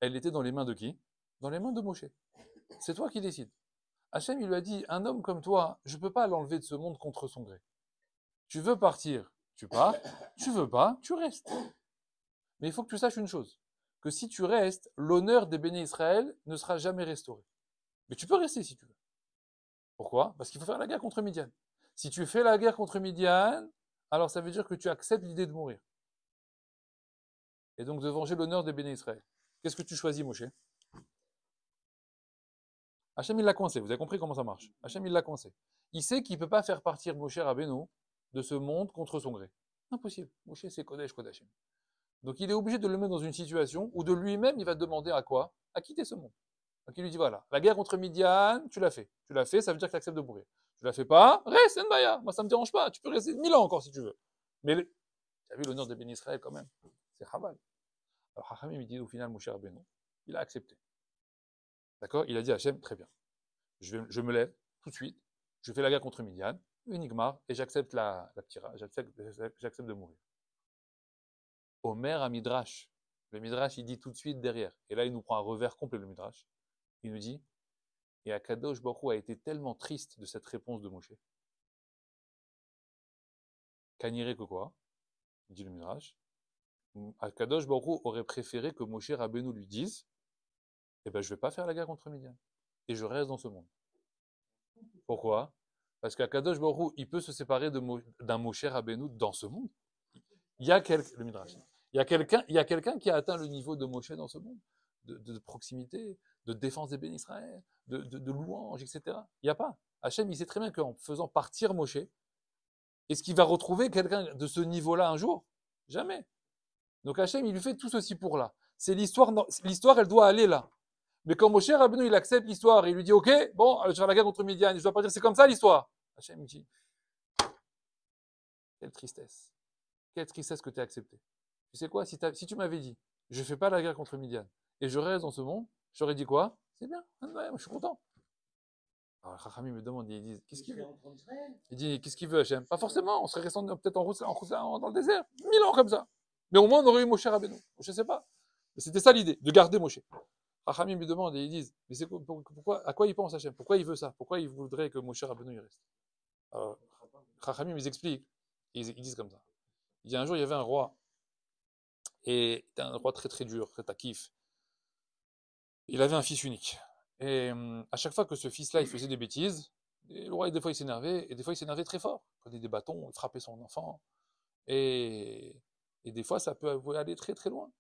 A: elle était dans les mains de qui? dans les mains de Moshe. C'est toi qui décides. Hachem, il lui a dit, un homme comme toi, je ne peux pas l'enlever de ce monde contre son gré. Tu veux partir, tu pars. Tu veux pas, tu restes. Mais il faut que tu saches une chose, que si tu restes, l'honneur des béné Israël ne sera jamais restauré. Mais tu peux rester si tu veux. Pourquoi? Parce qu'il faut faire la guerre contre Midian. Si tu fais la guerre contre Midian, alors ça veut dire que tu acceptes l'idée de mourir. Et donc de venger l'honneur des béné Israël. Qu'est-ce que tu choisis, Moshe? Hachem, il l'a coincé. Vous avez compris comment ça marche? Hachem, il l'a coincé. Il sait qu'il ne peut pas faire partir Moshe Rabbeinu de ce monde contre son gré. Impossible. Moshe, c'est Kodesh Kodashim. Donc il est obligé de le mettre dans une situation où de lui-même, il va demander à quoi? À quitter ce monde. Donc il lui dit, voilà, la guerre contre Midian, tu l'as fait. Tu l'as fait, ça veut dire que tu acceptes de mourir. Tu l'as fait pas, reste, Nbaya. Moi, ça me dérange pas. Tu peux rester 1000 ans encore si tu veux. Mais tu as vu l'honneur des bénis Israël quand même. C'est Chaval. Alors Hachamim, il dit au final, Moshe Rabbeinu, il a accepté. D'accord? Il a dit à Hachem, très bien. Je me lève tout de suite. Je fais la guerre contre Midian, Unigmar, et j'accepte la ptira. J'accepte de mourir. Omer à Midrash. Le Midrash, il dit tout de suite derrière. Et là, il nous prend un revers complet, le Midrash. Il nous dit, et Akadosh Baruch Hu a été tellement triste de cette réponse de Moshe. Kaniré que quoi? Dit le Midrash. Akadosh Baruch Hu aurait préféré que Moshe Rabbeinu lui dise, eh ben, je vais pas faire la guerre contre Midian. Et je reste dans ce monde. Pourquoi? Parce qu'Akadosh Baruch Hu, il peut se séparer d'un Moshe Rabbeinu dans ce monde. Le Midrash. Il y a quelqu'un qui a atteint le niveau de Moshe dans ce monde, de proximité, de défense des bénis Israël, de louange, etc. Il n'y a pas. Hachem, il sait très bien qu'en faisant partir Moshe, est-ce qu'il va retrouver quelqu'un de ce niveau-là un jour? Jamais. Donc Hachem, il lui fait tout ceci pour là. C'est l'histoire, elle doit aller là. Mais quand Moshe Rabbeinu, il accepte l'histoire, il lui dit, ok, bon, je vais faire la guerre contre Midian, je dois pas dire c'est comme ça l'histoire. Hachem, il dit, quelle tristesse. Quelle tristesse que tu as accepté. Tu sais quoi, si tu m'avais dit, je ne fais pas la guerre contre Midian, et je reste dans ce monde, j'aurais dit quoi? C'est bien, je suis content. Alors Chachami me demande, ils disent, qu'est-ce qu'il veut? Il dit, qu'est-ce qu'il veut, Hachem? Pas forcément, on serait resté peut-être en route dans le désert, 1000 ans comme ça. Mais au moins, on aurait eu Moshe Rabbeinu. Je ne sais pas. Mais c'était ça l'idée, de garder Moshe. Chachami me demande, et ils disent, mais c'est pourquoi, à quoi il pense Hachem? Pourquoi il veut ça? Pourquoi il voudrait que Moshe Rabbeinu y reste? Alors, Chachami nous explique, ils disent comme ça. Il dit, un jour, il y avait un roi, et c'était un roi très très dur, très takif. Il avait un fils unique. Et à chaque fois que ce fils-là, il faisait des bêtises, et le roi, des fois, il s'énervait, et des fois, il s'énervait très fort. Il prenait des bâtons, il frappait son enfant. Et des fois, ça peut aller très très loin.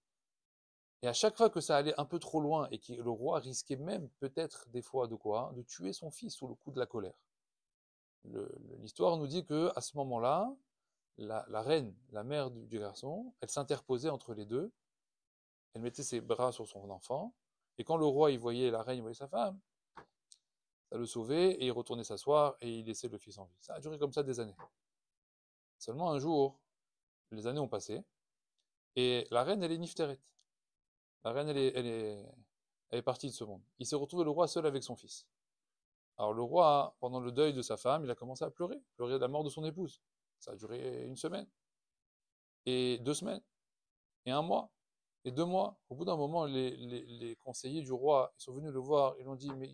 A: Et à chaque fois que ça allait un peu trop loin, et que le roi risquait même peut-être des fois de quoi? De tuer son fils sous le coup de la colère. L'histoire nous dit que à ce moment-là, la reine, la mère du garçon, elle s'interposait entre les deux, elle mettait ses bras sur son enfant, et quand le roi il voyait la reine, il voyait sa femme, ça le sauvait, et il retournait s'asseoir, et il laissait le fils en vie. Ça a duré comme ça des années. Seulement un jour, les années ont passé, et la reine, elle est nifteret. La reine, elle est partie de ce monde. Il s'est retrouvé le roi seul avec son fils. Alors le roi, pendant le deuil de sa femme, il a commencé à pleurer de la mort de son épouse. Ça a duré 1 semaine, et 2 semaines, et 1 mois, et 2 mois. Au bout d'un moment, les conseillers du roi sont venus le voir, ils lui ont dit, mais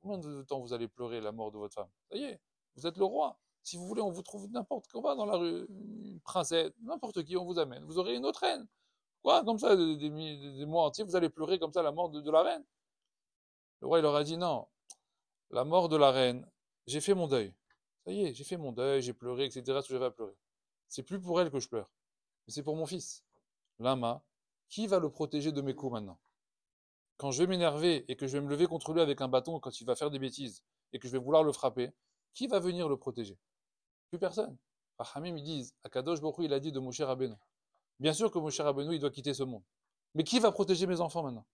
A: combien de temps vous allez pleurer la mort de votre femme? Ça y est, vous êtes le roi. Si vous voulez, on vous trouve n'importe quoi dans la rue, une princesse, n'importe qui, on vous amène. Vous aurez une autre reine. Quoi, comme ça, des mois entiers, vous allez pleurer comme ça la mort de la reine? Le roi, il leur a dit, non, la mort de la reine, j'ai fait mon deuil. Ça y est, j'ai fait mon deuil, j'ai pleuré, etc., ce que j'avais à pleurer. C'est plus pour elle que je pleure, mais c'est pour mon fils. Lama, qui va le protéger de mes coups maintenant? Quand je vais m'énerver et que je vais me lever contre lui avec un bâton quand il va faire des bêtises et que je vais vouloir le frapper, qui va venir le protéger? Plus personne. Rahamim, ils disent, Akadosh Baruch Hu, il a dit de Moshe Rabbeinu. Bien sûr que Moshe Rabbeinu, il doit quitter ce monde. Mais qui va protéger mes enfants maintenant?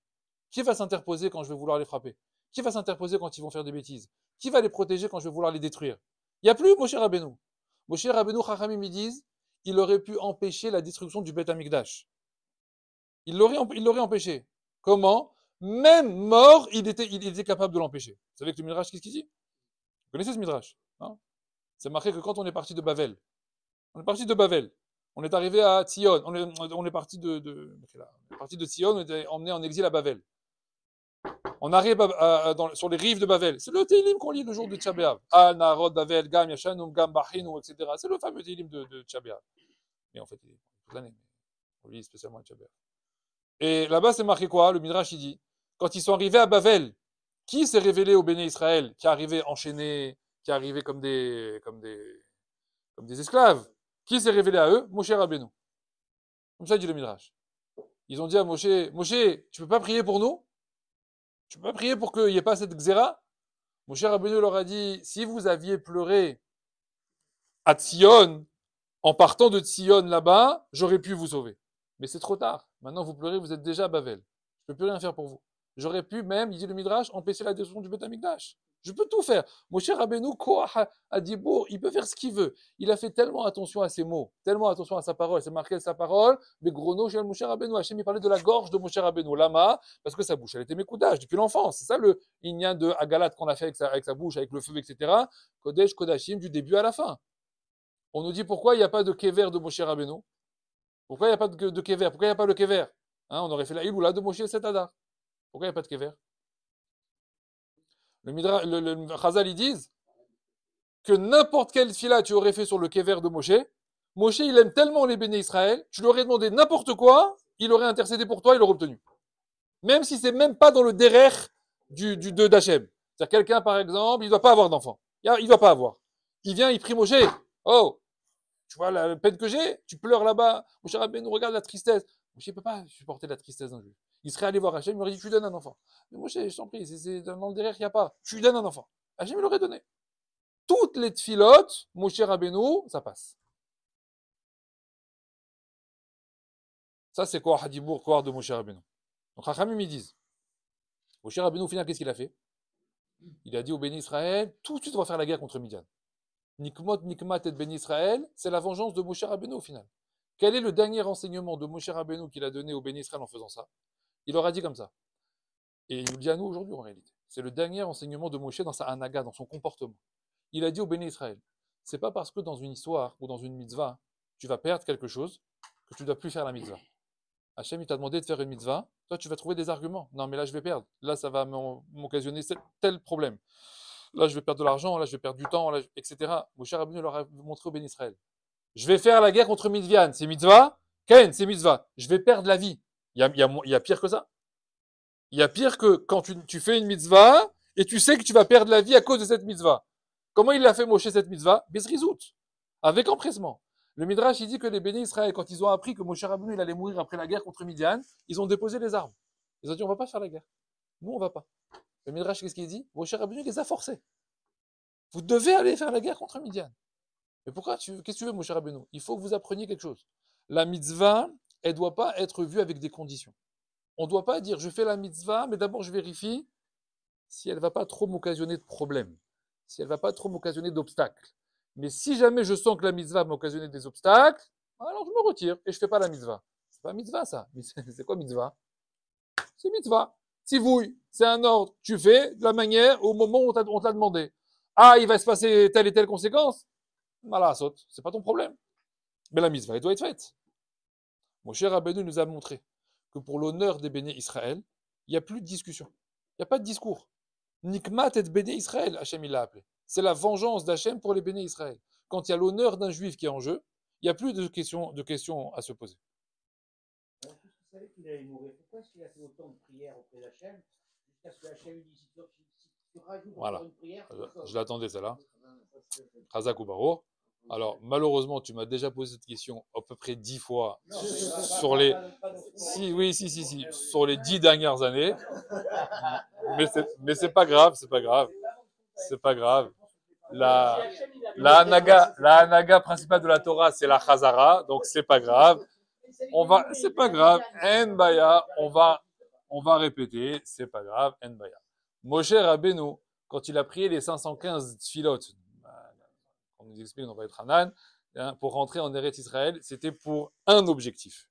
A: Qui va s'interposer quand je vais vouloir les frapper? Qui va s'interposer quand ils vont faire des bêtises? Qui va les protéger quand je vais vouloir les détruire? Il n'y a plus Moshe Rabbeinu. Moshe Rabbeinu, Chachamim, ils disent, il aurait pu empêcher la destruction du Beth Amikdash. Il l'aurait empêché. Comment? Même mort, il était capable de l'empêcher. Vous savez que le Midrash, qu'est-ce qu'il dit? Vous connaissez ce Midrash, hein? C'est marqué que quand on est parti de Bavel, on est arrivé à Tzion, on est parti de Tzion, on était emmené en exil à Bavel. On arrive sur les rives de Bavel. C'est le Télim qu'on lit le jour de Tcha B'Av. Al Narod Bavel, Gam Yashanum, Gam Bachinu, etc. C'est le fameux Télim de Tcha B'Av. Mais en fait, il est toute l'année. On lit spécialement Tcha B'Av. Et là-bas, c'est marqué quoi? Le Midrash, il dit, quand ils sont arrivés à Bavel, qui s'est révélé au Béné Israël, qui est arrivé enchaîné, qui est arrivé comme des esclaves? Qui s'est révélé à eux? Moshe Rabbeinu. Comme ça dit le Midrash. Ils ont dit à Moshe, Moshe, tu peux pas prier pour nous? Tu peux pas prier pour qu'il n'y ait pas cette xéra? Moshe Rabbeinu leur a dit, si vous aviez pleuré à Tzion, en partant de Tzion là-bas, j'aurais pu vous sauver. Mais c'est trop tard. Maintenant, vous pleurez, vous êtes déjà à Bavel. Je peux plus rien faire pour vous. J'aurais pu même, il dit le Midrash, empêcher la destruction du Beth Amikdash. Je peux tout faire. Moshe Rabbeinu, Koach Adibour, il peut faire ce qu'il veut. Il a fait tellement attention à ses mots, tellement attention à sa parole. C'est marqué sa parole, mais Grono, chez Moshe Rabbeinu. Hachem, il parlait de la gorge de Moshe Rabbeinu. Lama, parce que sa bouche, elle était Mekoudash depuis l'enfance. C'est ça le Inyan de Agalat qu'on a fait avec sa bouche, avec le feu, etc. Kodesh, Kodashim, du début à la fin. On nous dit pourquoi il n'y a pas de Kever de Moshe Rabbeinu. Pourquoi il n'y a pas de Kever? Pourquoi il n'y a pas le Kever? On aurait fait la Iloula de Moshe cet Adar. Pourquoi il n'y a pas de Kever? Le Chazal, ils disent que n'importe quelle fila tu aurais fait sur le Kever de Moshe, Moshe, il aime tellement les béné Israël, tu lui aurais demandé n'importe quoi, il aurait intercédé pour toi, il aurait obtenu. Même si c'est même pas dans le derer d'Hachem. C'est-à-dire quelqu'un, par exemple, il ne doit pas avoir d'enfant. Il ne doit pas avoir. Il vient, il prie Moshe. Oh, tu vois la peine que j'ai? Tu pleures là-bas. Moshe Rabbeinu, regarde la tristesse. Moshe ne peut pas supporter la tristesse d'un juif. Il serait allé voir Hachem, il aurait dit, tu lui donnes un enfant. Mais Moshe, je t'en prie, c'est dans le derrière qu'il n'y a pas. Tu lui donnes un enfant. Hachem, il l'aurait donné. Toutes les tfilotes, Moshe Rabbeinu, ça passe. Ça, c'est quoi Hadibour, quoi de Moshe Rabbeinu. Donc, Chachamim, ils disent, Moshe Rabbeinu, au final, qu'est-ce qu'il a fait? Il a dit au Béni Israël, tout de suite, on va faire la guerre contre Midian. Nikmot, Nikmat et Béni Israël, c'est la vengeance de Moshe Rabbeinu, au final. Quel est le dernier renseignement de Moshe Rabbeinu qu'il a donné au Béni Israël en faisant ça? Il leur a dit comme ça. Et il nous le dit à nous aujourd'hui, en réalité. C'est le dernier enseignement de Moshe dans sa anaga, dans son comportement. Il a dit au Béni Israël, c'est pas parce que dans une histoire ou dans une mitzvah, tu vas perdre quelque chose, que tu ne dois plus faire la mitzvah. Hachem, il t'a demandé de faire une mitzvah, toi tu vas trouver des arguments. Non, mais là je vais perdre. Là, ça va m'occasionner tel problème. Là, je vais perdre de l'argent, là, je vais perdre du temps, là, etc. Moshe Rabbeinu leur a montré au Béni Israël. Je vais faire la guerre contre Midian. C'est mitzvah? Ken, c'est mitzvah. Je vais perdre la vie. Il y a pire que ça. Il y a pire que quand tu fais une mitzvah et tu sais que tu vas perdre la vie à cause de cette mitzvah. Comment il a fait Moshe cette mitzvah? Bezrizout. Avec empressement. Le Midrash, il dit que les bénis Israël, quand ils ont appris que Moshe Rabbeinu, il allait mourir après la guerre contre Midian, ils ont déposé les armes. Ils ont dit, on va pas faire la guerre. Nous, on va pas. Le Midrash, qu'est-ce qu'il dit? Moshe Rabbeinu les a forcés. Vous devez aller faire la guerre contre Midian. Mais pourquoi? Qu'est-ce que tu veux, Moshe Rabbeinu? Il faut que vous appreniez quelque chose. La mitzvah, elle doit pas être vue avec des conditions. On ne doit pas dire, je fais la mitzvah, mais d'abord je vérifie si elle ne va pas trop m'occasionner de problèmes, si elle ne va pas trop m'occasionner d'obstacles. Mais si jamais je sens que la mitzvah m'occasionner des obstacles, alors je me retire et je ne fais pas la mitzvah. C'est pas mitzvah ça. C'est quoi mitzvah? C'est mitzvah. Tzivouille, c'est un ordre. Tu fais de la manière au moment où on te l'a demandé. Ah, il va se passer telle et telle conséquence. Voilà, saute. C'est pas ton problème. Mais la mitzvah, elle doit être faite. Mon cher Rabbeinu nous a montré que pour l'honneur des béné Israël, il n'y a plus de discussion. Il n'y a pas de discours. Nikmat et béné Israël, Hachem il l'a appelé. C'est la vengeance d'Hachem pour les béné Israël. Quand il y a l'honneur d'un juif qui est en jeu, il n'y a plus de questions à se poser.
C: Alors, puisqu'il savait qu'il allait mourir, pourquoi est-ce qu'il a fait autant de prières auprès d'Hachem jusqu'à ce que Hachem lui dise si tu rajoutes encore une prière,
A: je l'attendais celle-là. Chazak ou Barour. Alors, malheureusement, tu m'as déjà posé cette question à peu près 10 fois sur les... sur les 10 dernières années. Mais c'est pas grave, c'est pas grave. C'est pas grave. La anaga principale de la Torah, c'est la Chazara, donc c'est pas grave. C'est pas grave. En baya, on va répéter, c'est pas grave. En baya. Moshe Rabbeinu, quand il a prié les 515 tfilotes, on nous explique, on va être Hanan, pour rentrer en Eretz Israël, c'était pour un objectif.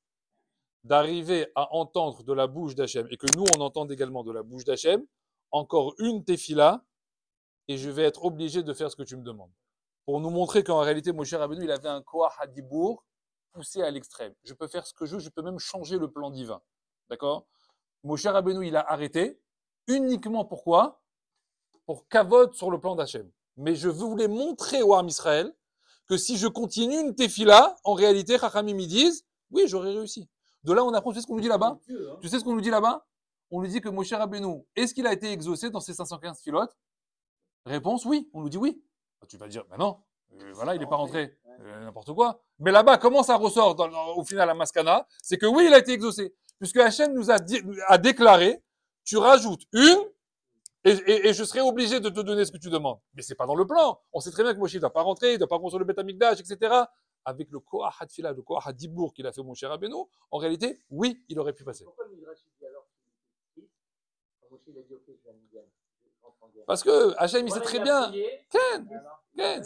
A: D'arriver à entendre de la bouche d'Hachem, et que nous, on entende également de la bouche d'Hachem, encore une tefila, et je vais être obligé de faire ce que tu me demandes. Pour nous montrer qu'en réalité, Moshe Rabbeinu, il avait un koach hadibour poussé à l'extrême. Je peux faire ce que je veux, je peux même changer le plan divin. D'accord? Moshe Rabbeinu, il a arrêté, uniquement pourquoi? Pour kavod sur le plan d'Hachem. Mais je voulais montrer au Ham Israël que si je continue une tefila, en réalité, Chachamim ils disent, oui, j'aurais réussi. De là, on apprend, tu sais ce qu'on nous dit là-bas? Tu sais ce qu'on nous dit là-bas? On nous dit que Moshe Rabbeinu, est-ce qu'il a été exaucé dans ses 515 filotes? Réponse, oui. On nous dit oui. Tu vas dire, ben non, voilà, il n'est pas rentré. N'importe quoi. Mais là-bas, comment ça ressort au final à Maskana? C'est que oui, il a été exaucé. Puisque Hachem nous a déclaré, tu rajoutes une, et je serai obligé de te donner ce que tu demandes. Mais c'est pas dans le plan. On sait très bien que Moshe ne doit pas rentrer, il ne doit pas construire le Beth Amikdash, etc. Avec le Koach Hadfila, le Koach Hadibour qu'il a fait Moshe Rabbeinu, en réalité, oui, il aurait pu passer.
C: Pourquoi le Midrash dit alors qu'il quand Moshe il a dit ok, je vais à Midian, je rentre en guerre.
A: Parce que Hachem, il sait très bien. Ken,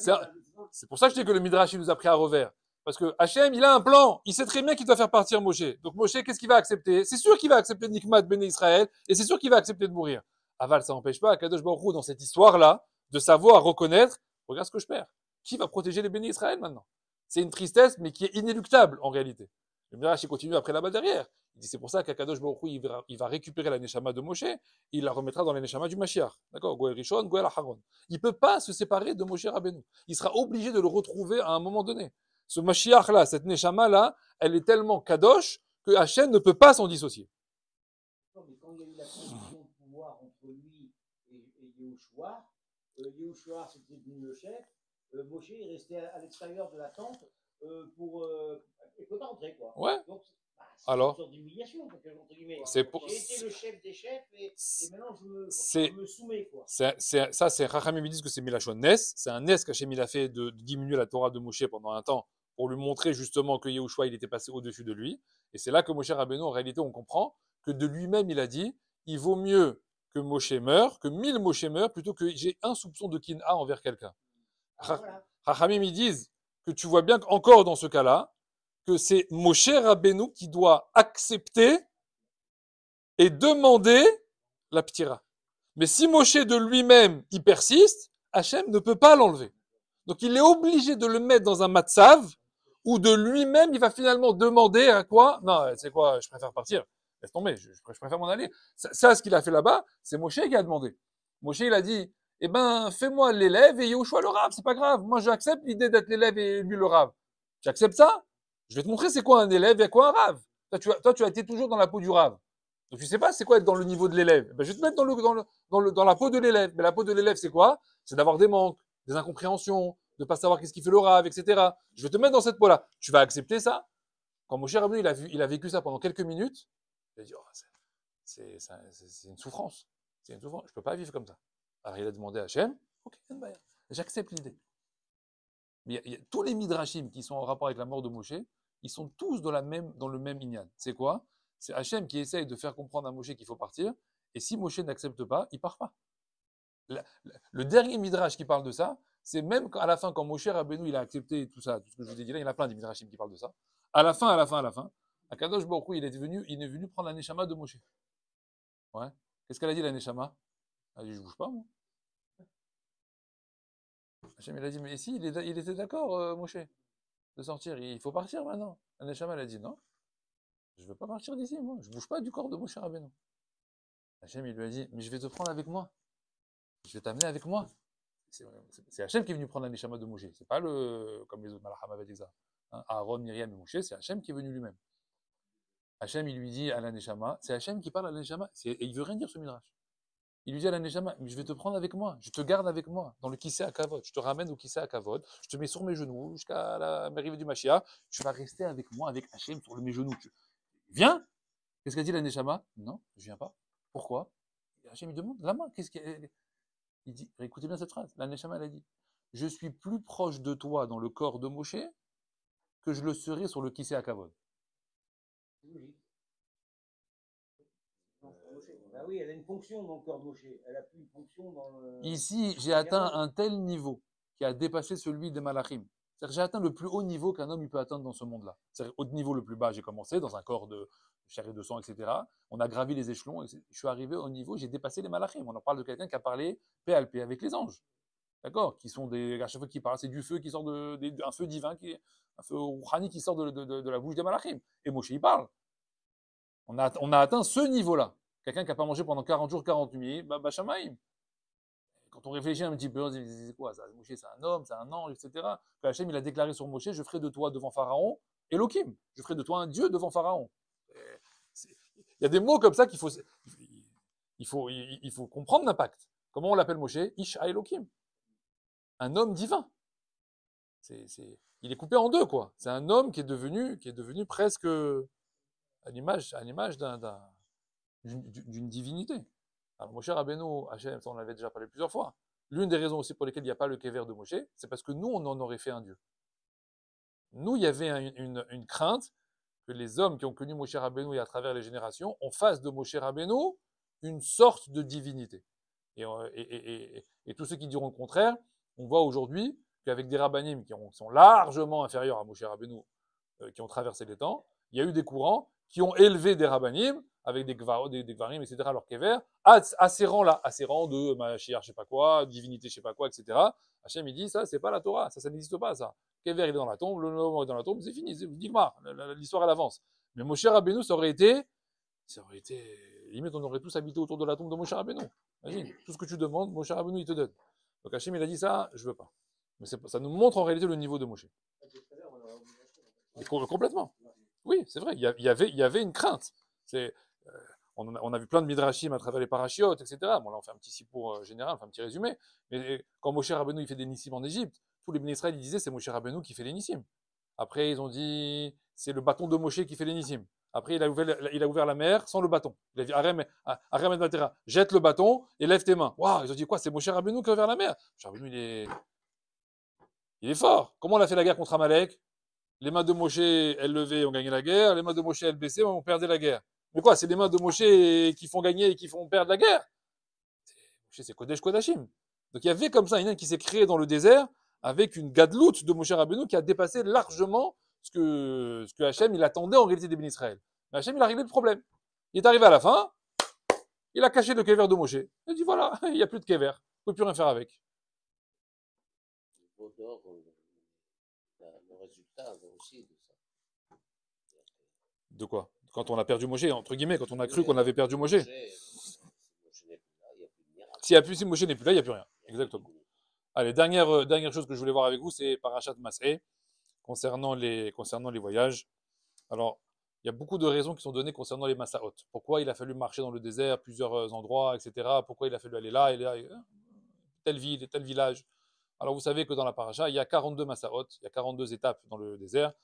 A: c'est pour ça que je dis que le Midrash, il nous a pris à revers. Parce que Hachem, il a un plan. Il sait très bien qu'il doit faire partir Moshe. Donc Moshe, qu'est-ce qu'il va accepter? C'est sûr qu'il va accepter Nikmat Béné Israël, et c'est sûr qu'il va accepter de mourir. Aval, ça n'empêche pas Kadosh Baruch Hu, dans cette histoire-là, de savoir reconnaître, regarde ce que je perds. Qui va protéger les Béné Israël maintenant? C'est une tristesse, mais qui est inéluctable, en réalité. Le Midrash, il continue après là-bas derrière. Il dit, c'est pour ça qu'Akadosh Baruch Hu, il va récupérer la Neshama de Moshe, il la remettra dans la Neshama du Mashiach. D'accord? Goël Rishon, Goël Aharon. Il peut pas se séparer de Moshe Rabbeinu. Il sera obligé de le retrouver à un moment donné. Ce Mashiach-là, cette Neshama-là, elle est tellement Kadosh que Hachem ne peut pas s'en dissocier.
C: Non, mais quand il y a eu la position de pouvoir entre lui et Yehoshua, Yehoshua c'était devenu le chef, Moshe est resté à l'extérieur de la tente pour. Il ne peut pas entrer, quoi.
A: Ouais.
C: Donc, c'est
A: alors,
C: une sorte d'humiliation, entre guillemets.
A: c'est pour,
C: J'ai été le chef des chefs et maintenant je me soumets, quoi.
A: ça, c'est Chachamim, ils disent que c'est Milachon Nes. C'est un Nes qu'Hachem il a fait de diminuer la Torah de Moshe pendant un temps pour lui montrer justement que Yehoshua il était passé au-dessus de lui. Et c'est là que Moshe Rabbeinu, en réalité, on comprend que de lui-même, il a dit, il vaut mieux que Moshe meure, que 1000 Moshe meurent, plutôt que j'ai un soupçon de Kin'a envers quelqu'un.
C: Voilà.
A: Chachamim, ils disent que tu vois bien qu'encore dans ce cas-là, que c'est Moshe Rabbeinu qui doit accepter et demander la ptira. Mais si Moshe de lui-même, il persiste, Hachem ne peut pas l'enlever. Donc il est obligé de le mettre dans un matzav où de lui-même, il va finalement demander à quoi? Non, c'est quoi, je préfère partir. Laisse tomber, je préfère m'en aller. Ça, ce qu'il a fait là-bas, c'est Moshe qui a demandé. Moshe, il a dit, eh ben, fais-moi l'élève et Yehoshua le rave, c'est pas grave. Moi, j'accepte l'idée d'être l'élève et lui le rave. J'accepte ça. Je vais te montrer c'est quoi un élève et quoi un rave. Toi, tu as été toujours dans la peau du rave. Donc, tu sais pas c'est quoi être dans le niveau de l'élève. Ben, je vais te mettre dans la peau de l'élève. Mais la peau de l'élève, c'est quoi? C'est d'avoir des manques, des incompréhensions, de pas savoir qu'est-ce qu'il fait le rave, etc. Je vais te mettre dans cette peau-là. Tu vas accepter ça? Quand Moshe Rabbeinu, il a vécu ça pendant quelques minutes, il a dit, oh, c'est une souffrance. C'est une souffrance. Je peux pas vivre comme ça. Alors, il a demandé à Hachem, ok, j'accepte l'idée. Mais tous les midrashim qui sont en rapport avec la mort de Moshe, ils sont tous dans le même inyan. C'est quoi? C'est Hachem qui essaye de faire comprendre à Moshe qu'il faut partir, et si Moshe n'accepte pas, il part pas. Le dernier midrash qui parle de ça, c'est même à la fin, quand Moshe Rabbeinu il a accepté tout ça, tout ce que je vous ai dit là, il y en a plein de midrashim qui parlent de ça. À la fin, Akadosh Baruch Hu, il est venu prendre la neshama de Moshe. Ouais. Qu'est-ce qu'elle a dit la neshama? Elle a dit, je bouge pas, moi. Hachem, il a dit, mais si, il était d'accord, Moshe, de sortir. Il faut partir maintenant. La neshama, elle a dit, non, je ne veux pas partir d'ici, moi. Je ne bouge pas du corps de Moshe Rabbeinu. Hachem, il lui a dit, mais je vais te prendre avec moi. Je vais t'amener avec moi. C'est Hachem qui est venu prendre la neshama de Moshe. C'est pas comme les autres malacham avaient dit ça. Hein, Aaron, Myriam et Moshe, c'est Hachem qui est venu lui-même. Hachem, il lui dit à la neshama, c'est Hachem qui parle à la neshama, et il veut rien dire ce midrash. Il lui dit à la neshama, mais je vais te prendre avec moi, je te garde avec moi, dans le Kisei HaKavod, je te ramène au Kisei HaKavod, je te mets sur mes genoux jusqu'à l'arrivée du Mashiach, tu vas rester avec moi, avec Hachem sur mes genoux. Viens. Qu'est-ce qu'a dit la neshama? Non, je viens pas. Pourquoi? Hachem, il demande, la main, il dit, écoutez bien cette phrase, la neshama, elle a dit, je suis plus proche de toi dans le corps de Moshe que je le serai sur le Kisei HaKavod.
C: Bah oui, elle a une fonction dans le corps de Moshe. Elle a plus une fonction dans le...
A: Ici, j'ai atteint un tel niveau qui a dépassé celui des malachim. C'est-à-dire que j'ai atteint le plus haut niveau qu'un homme il peut atteindre dans ce monde-là. C'est-à-dire au niveau le plus bas, j'ai commencé dans un corps de chair et de sang, etc. On a gravi les échelons. Et je suis arrivé au niveau, j'ai dépassé les malachim. On en parle de quelqu'un qui a parlé PLP avec les anges. D'accord? Qui sont à chaque fois qu'il parle, c'est du feu qui sort un feu divin, un feu rouhani qui sort de la bouche des malachim. Et Moshe, il parle. On a atteint ce niveau-là. Quelqu'un qui n'a pas mangé pendant 40 jours, 40 nuits, bah, Bachamaïm. Quand on réfléchit un petit peu, on se dit, c'est quoi ça? Moshe, c'est un homme, c'est un ange, etc. Que Hachem, il a déclaré sur Moshe, je ferai de toi devant Pharaon, Elohim, je ferai de toi un Dieu devant Pharaon. Il y a des mots comme ça il faut comprendre l'impact. Comment on l'appelle Moshe? Ish Elohim. Un homme divin. Il est coupé en deux, quoi. C'est un homme qui est devenu presque à l'image d'une divinité. Alors, Moshe Rabbeinu, Hachem, ça on l'avait déjà parlé plusieurs fois. L'une des raisons aussi pour lesquelles il n'y a pas le kéver de Moshe, c'est parce que nous, on en aurait fait un Dieu. Nous, il y avait une crainte que les hommes qui ont connu Moshe Rabbeinu et à travers les générations, on fasse de Moshe Rabbeinu une sorte de divinité. Et tous ceux qui diront le contraire, on voit aujourd'hui qu'avec des rabbanim qui sont largement inférieurs à Moshe Rabbeinu, qui ont traversé les temps, il y a eu des courants qui ont élevé des rabbanim avec des gvarim, etc., leur kever, à ces rangs-là, à ces rangs de Mashiach, je sais pas quoi, divinité, je sais pas quoi, etc. Hachem, il dit, ça, c'est pas la Torah, ça n'existe pas, ça. Kever, il est dans la tombe, le nom est dans la tombe, c'est fini, c'est Digmar, l'histoire, elle avance. Mais Moshe Rabbeinu, ça aurait été, limite, on aurait tous habité autour de la tombe de Moshe Rabbeinu. Imagine, tout ce que tu demandes, Moshe Rabbeinu, il te donne. Donc Hachem, il a dit ça, je veux pas. Mais ça nous montre en réalité le niveau de Moshe. Et complètement. Oui, c'est vrai, il y avait une crainte. On a vu plein de midrashim à travers les parachiotes, etc. Bon, là, on fait un petit sipour général, on fait un petit résumé. Mais quand Moshe Rabbeinu il fait des nissim en Égypte, tous les bénis Israël ils disaient c'est Moshe Rabbeinu qui fait les nissim. Après, ils ont dit c'est le bâton de Moshe qui fait les nissim. Après, il a ouvert la mer sans le bâton. Il a dit Arem et Matera, jette le bâton et lève tes mains. Waouh, ils ont dit quoi? C'est Moshe Rabbeinu qui a ouvert la mer. Moshe Rabbeinu, il est fort. Comment on a fait la guerre contre Amalek? Les mains de Moshe, elles levaient, on gagnait la guerre. Les mains de Moshe, elles baissaient, on perdait la guerre. Mais quoi, c'est les mains de Moshe qui font gagner et qui font perdre la guerre? Moshe, c'est Kodesh Kodashim. Donc il y avait comme ça un qui s'est créé dans le désert avec une gadloute de Moshe Rabbeinu qui a dépassé largement ce que Hachem il attendait en réalité des bénis Israël. Mais Hachem il a réglé le problème. Il est arrivé à la fin, il a caché le kever de Moshe. Il a dit voilà, il n'y a plus de kever, on ne peut plus rien faire avec.
B: Le résultat aussi de ça.
A: De quoi? Quand on a perdu Moshe, entre guillemets, quand on a cru qu'on avait perdu Moshe. Si Moshe n'est plus là, il n'y a plus rien. Exactement. Allez, dernière chose que je voulais voir avec vous, c'est Parashat Mas'eh, concernant les voyages. Alors, il y a beaucoup de raisons qui sont données concernant les Massaot. Pourquoi il a fallu marcher dans le désert, plusieurs endroits, etc. Pourquoi il a fallu aller là, et là, telle ville, et tel village. Alors, vous savez que dans la Parasha, il y a 42 Massaot, il y a 42 étapes dans le désert.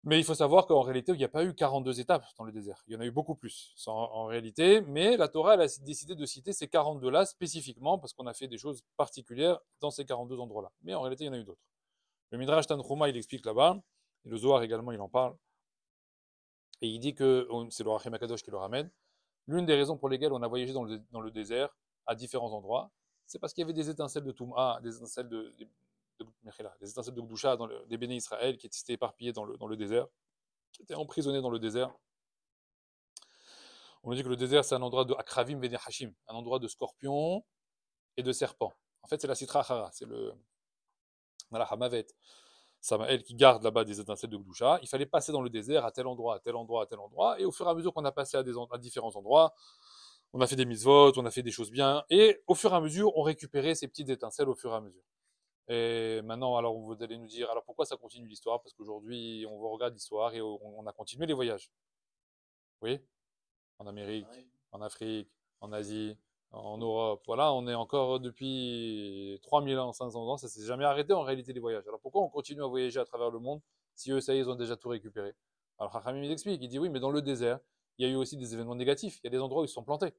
A: Mais il faut savoir qu'en réalité, il n'y a pas eu 42 étapes dans le désert. Il y en a eu beaucoup plus en réalité. Mais la Torah elle a décidé de citer ces 42-là spécifiquement parce qu'on a fait des choses particulières dans ces 42 endroits-là. Mais en réalité, il y en a eu d'autres. Le Midrash Tanchuma, il explique là-bas. Et le Zohar également, il en parle. Et il dit que, c'est le Rachem Akadosh qui le ramène, l'une des raisons pour lesquelles on a voyagé dans le désert à différents endroits, c'est parce qu'il y avait des étincelles de Toum'a, des étincelles des étincelles de Gdusha des bénis Israël qui étaient éparpillés dans le désert, qui étaient emprisonnés dans le désert. On nous dit que le désert, c'est un endroit de Akravim Vene Hashim, un endroit de scorpions et de serpents. En fait, c'est la Sitra Achara, c'est le Hamavet, Samaël qui garde là-bas des étincelles de Gdusha. Il fallait passer dans le désert à tel endroit, à tel endroit, à tel endroit, et au fur et à mesure qu'on a passé à différents endroits, on a fait des mitzvot, on a fait des choses bien, et au fur et à mesure, on récupérait ces petites étincelles au fur et à mesure. Et maintenant, alors vous allez nous dire, alors pourquoi ça continue l'histoire? Parce qu'aujourd'hui, on regarde l'histoire et on a continué les voyages. Oui, en Amérique, en Afrique, en Asie, en Europe. Voilà, on est encore depuis 3000 ans, 500 ans, ça s'est jamais arrêté en réalité les voyages. Alors pourquoi on continue à voyager à travers le monde si eux, ça y est, ils ont déjà tout récupéré? Alors Chachamim il explique, il dit oui, mais dans le désert, il y a eu aussi des événements négatifs. Il y a des endroits où ils se sont plantés.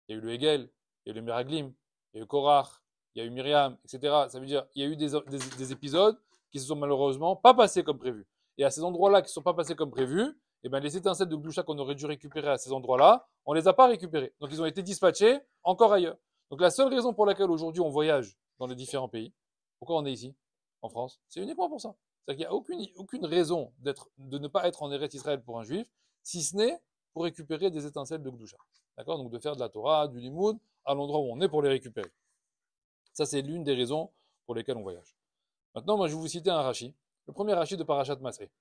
A: Il y a eu le Hegel, il y a eu le Meraglim, il y a eu Korach, il y a eu Myriam, etc. Ça veut dire qu'il y a eu des épisodes qui se sont malheureusement pas passés comme prévu. Et à ces endroits-là qui ne sont pas passés comme prévu, eh ben, les étincelles de Gdusha qu'on aurait dû récupérer à ces endroits-là, on ne les a pas récupérées. Donc ils ont été dispatchés encore ailleurs. Donc la seule raison pour laquelle aujourd'hui on voyage dans les différents pays, pourquoi on est ici, en France, c'est uniquement pour ça. C'est-à-dire qu'il n'y a aucune raison de ne pas être en Eretz Israël pour un juif, si ce n'est pour récupérer des étincelles de Gdusha. D'accord? Donc de faire de la Torah, du Limoud, à l'endroit où on est pour les récupérer. Ça, c'est l'une des raisons pour lesquelles on voyage. Maintenant, moi, je vais vous citer un Rashi. Le premier Rashi de Parashat Mas'eh.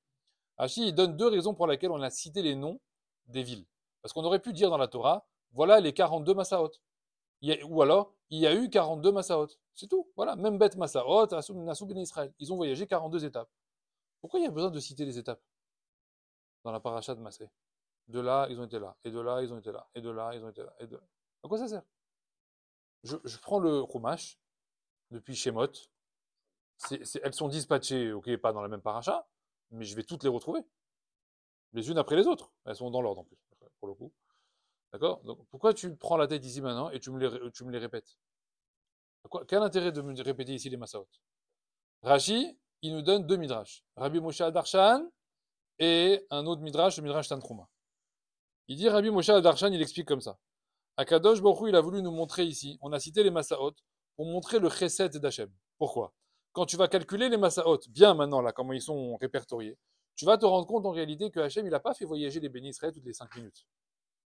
A: Rashi, il donne deux raisons pour lesquelles on a cité les noms des villes. Parce qu'on aurait pu dire dans la Torah, voilà les 42 Massaot. Ou alors, il y a eu 42 Massaot. C'est tout. Voilà. Même Beth Massaot, Nassou Ben Israël. Ils ont voyagé 42 étapes. Pourquoi il y a besoin de citer les étapes dans la paracha de Massé? De là, ils ont été là. Et de là, ils ont été là. Et de là, ils ont été là. Et de... À quoi ça sert? Je prends le Chumash depuis Shemot. Elles sont dispatchées, ok, pas dans la même paracha, mais je vais toutes les retrouver. Les unes après les autres. Elles sont dans l'ordre en plus, pour le coup. D'accord? Donc pourquoi tu prends la tête ici maintenant et tu me les répètes? Quel intérêt de me répéter ici les Massaot? Rashi, il nous donne deux midrash. Rabbi Moshe Adarshan et un autre midrash, le midrash Tantruma. Il dit Rabbi Moshe Adarshan, il explique comme ça. Akadosh Baruch Hu, il a voulu nous montrer ici, on a cité les Massaot pour montrer le chesed d'Hachem. Pourquoi? Quand tu vas calculer les Massaot, bien maintenant là, comment ils sont répertoriés, tu vas te rendre compte en réalité que Hachem, il n'a pas fait voyager les bénis Israël toutes les 5 minutes.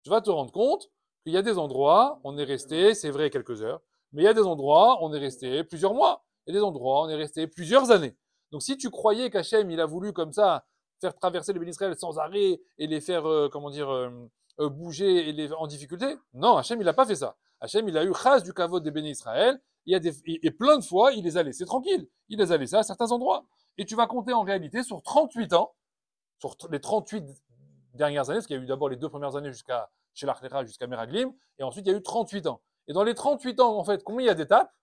A: Tu vas te rendre compte qu'il y a des endroits, on est resté, c'est vrai, quelques heures, mais il y a des endroits, on est resté plusieurs mois, et des endroits, on est resté plusieurs années. Donc si tu croyais qu'Hachem, il a voulu comme ça faire traverser les bénis Israël sans arrêt et les faire, bouger et les en difficulté, non, Hachem, il n'a pas fait ça. Hachem, il a eu chas du kavod des bénis Israël, et plein de fois, il les a laissés tranquilles. Il les a laissés à certains endroits. Et tu vas compter en réalité sur 38 ans, sur les 38 dernières années, parce qu'il y a eu d'abord les 2 premières années jusqu'à chez l'Archera, jusqu'à Meraglim, et ensuite il y a eu 38 ans. Et dans les 38 ans, en fait, combien il y a d'étapes?